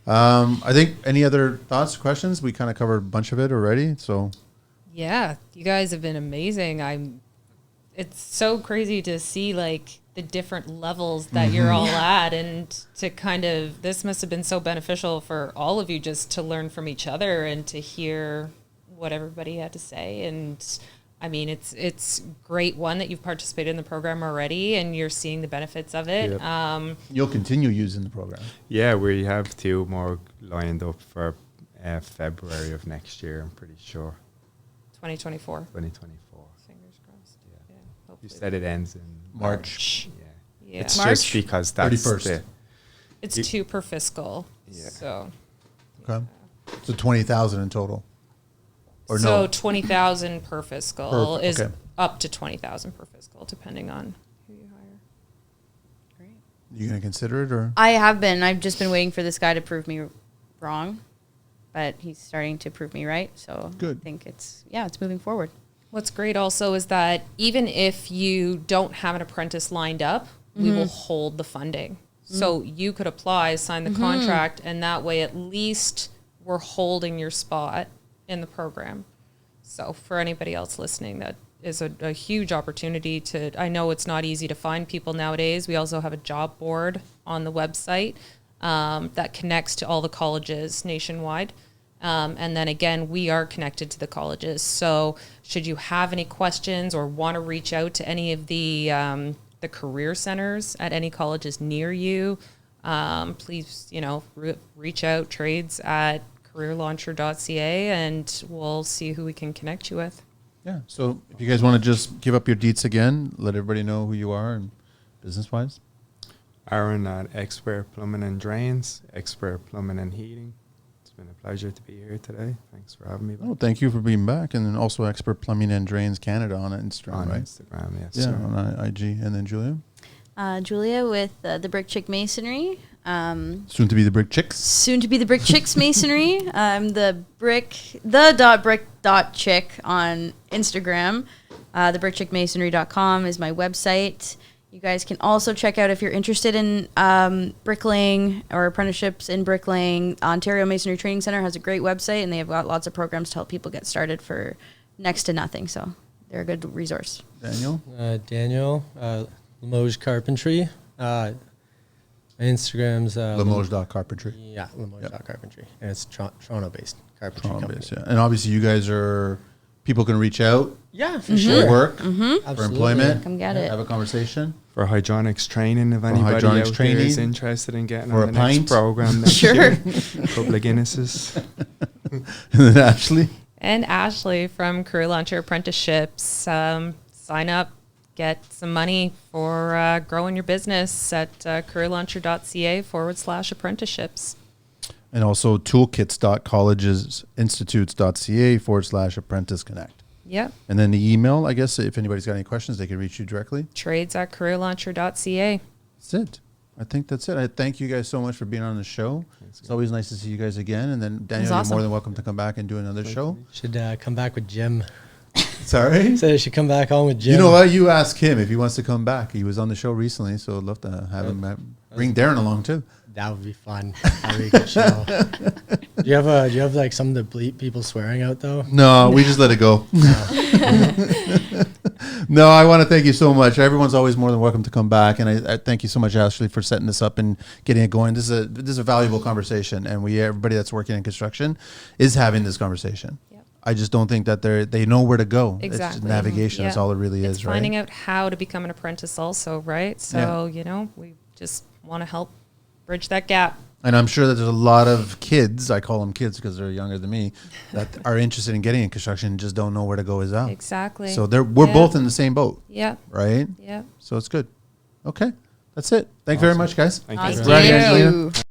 I think any other thoughts, questions? We kind of covered a bunch of it already, so... Yeah, you guys have been amazing. It's so crazy to see like the different levels that you're all at, and to this must have been so beneficial for all of you, just to learn from each other and to hear what everybody had to say. And I mean, it's great, one, that you've participated in the program already and you're seeing the benefits of it. Yep. You'll continue using the program. Yeah, we have 2 more lined up for February of next year, I'm pretty sure. 2024. 2024. Fingers crossed. Yeah. You said it ends in March. Yeah. It's March? Just because that's 31st. It's 2 per fiscal. Yeah. So. Okay. So 20,000 in total. Or so no? 20,000 per fiscal is up to 20,000 per fiscal, depending on who you hire. Great. You gonna consider it, or? I have been. I've just been waiting for this guy to prove me wrong. But he's starting to prove me right. So good. I think it's moving forward. What's great also is that even if you don't have an apprentice lined up, we will hold the funding. So you could apply, sign the contract, and that way at least we're holding your spot in the program. So for anybody else listening, that is a huge opportunity I know it's not easy to find people nowadays. We also have a job board on the website that connects to all the colleges nationwide. And then again, we are connected to the colleges. So should you have any questions or want to reach out to any of the career centers at any colleges near you, please, reach out, trades@CareerLauncher.ca, and we'll see who we can connect you with. Yeah. So if you guys want to just give up your deets again, let everybody know who you are and business-wise. Aaron at Expert Plumbing and Drains, Expert Plumbing and Heating. It's been a pleasure to be here today. Thanks for having me. Oh, thank you for being back. And then also Expert Plumbing and Drains Canada on Instagram, On right? Instagram, yes. Yeah, sir. on IG. And then Julia? Julia with the Brick Chick Masonry. Soon to be the Brick Chicks. Soon to be the Brick Chicks Masonry. I'm the.brick.chick on Instagram. Thebrickchickmasonry.com is my website. You guys can also check out if you're interested in bricklaying or apprenticeships in bricklaying. Ontario Masonry Training Center has a great website, and they have got lots of programs to help people get started for next to nothing. So they're a good resource. Daniel? Daniel, Limoges Carpentry. Instagram's Limoges.carpentry. Yeah, Limoges.carpentry. And it's Toronto-based carpentry Toronto-based, company. yeah. And obviously you guys are, people can reach out Yeah, for for sure. work, for Absolutely. employment. Come get it. Have a conversation. For hydronics training, if anybody hydronics out training, there is interested in getting for on a the next pint. program next Sure. year, a couple of Guinnesses. And then Ashley? And Ashley from Career Launcher Apprenticeships. Sign up, get some money for growing your business at CareerLauncher.ca/apprenticeships. And also toolkits.collegesinstitutes.ca /apprenticeconnect. Yep. And then the email, I guess, if anybody's got any questions, they can reach you directly. Trades at CareerLauncher.ca. That's it. I think that's it. I thank you guys so much for being on the show. It's always nice to see you guys again. And then Daniel, you're awesome. more than welcome to come back and do another show. Should come back with Jim. Sorry? Said I should come back on with Jim. You know what? You ask him if he wants to come back. He was on the show recently, so I'd love to have him bring Darren along too. That would be fun. That would be a good show. Do you have like some to bleep people swearing out though? No, we just let it go. No, I want to thank you so much. Everyone's always more than welcome to come back, and I thank you so much, Ashley, for setting this up and getting it going. This is a valuable conversation, and everybody that's working in construction is having this conversation. Yep. I just don't think that they know where to go. Exactly. It's just navigation. That's Yeah. all it really It's is, right? finding out how to become an apprentice also, right? So, we just want to help bridge that gap. And I'm sure that there's a lot of kids, I call them kids because they're younger than me, that are interested in getting in construction and just don't know where to go as well. Exactly. So we're Yeah. both in the same boat, Yeah. right? Yeah. So it's good. Okay. That's it. Thank you very much, guys. Thank Awesome. you. Glad you guys Thank did it. you.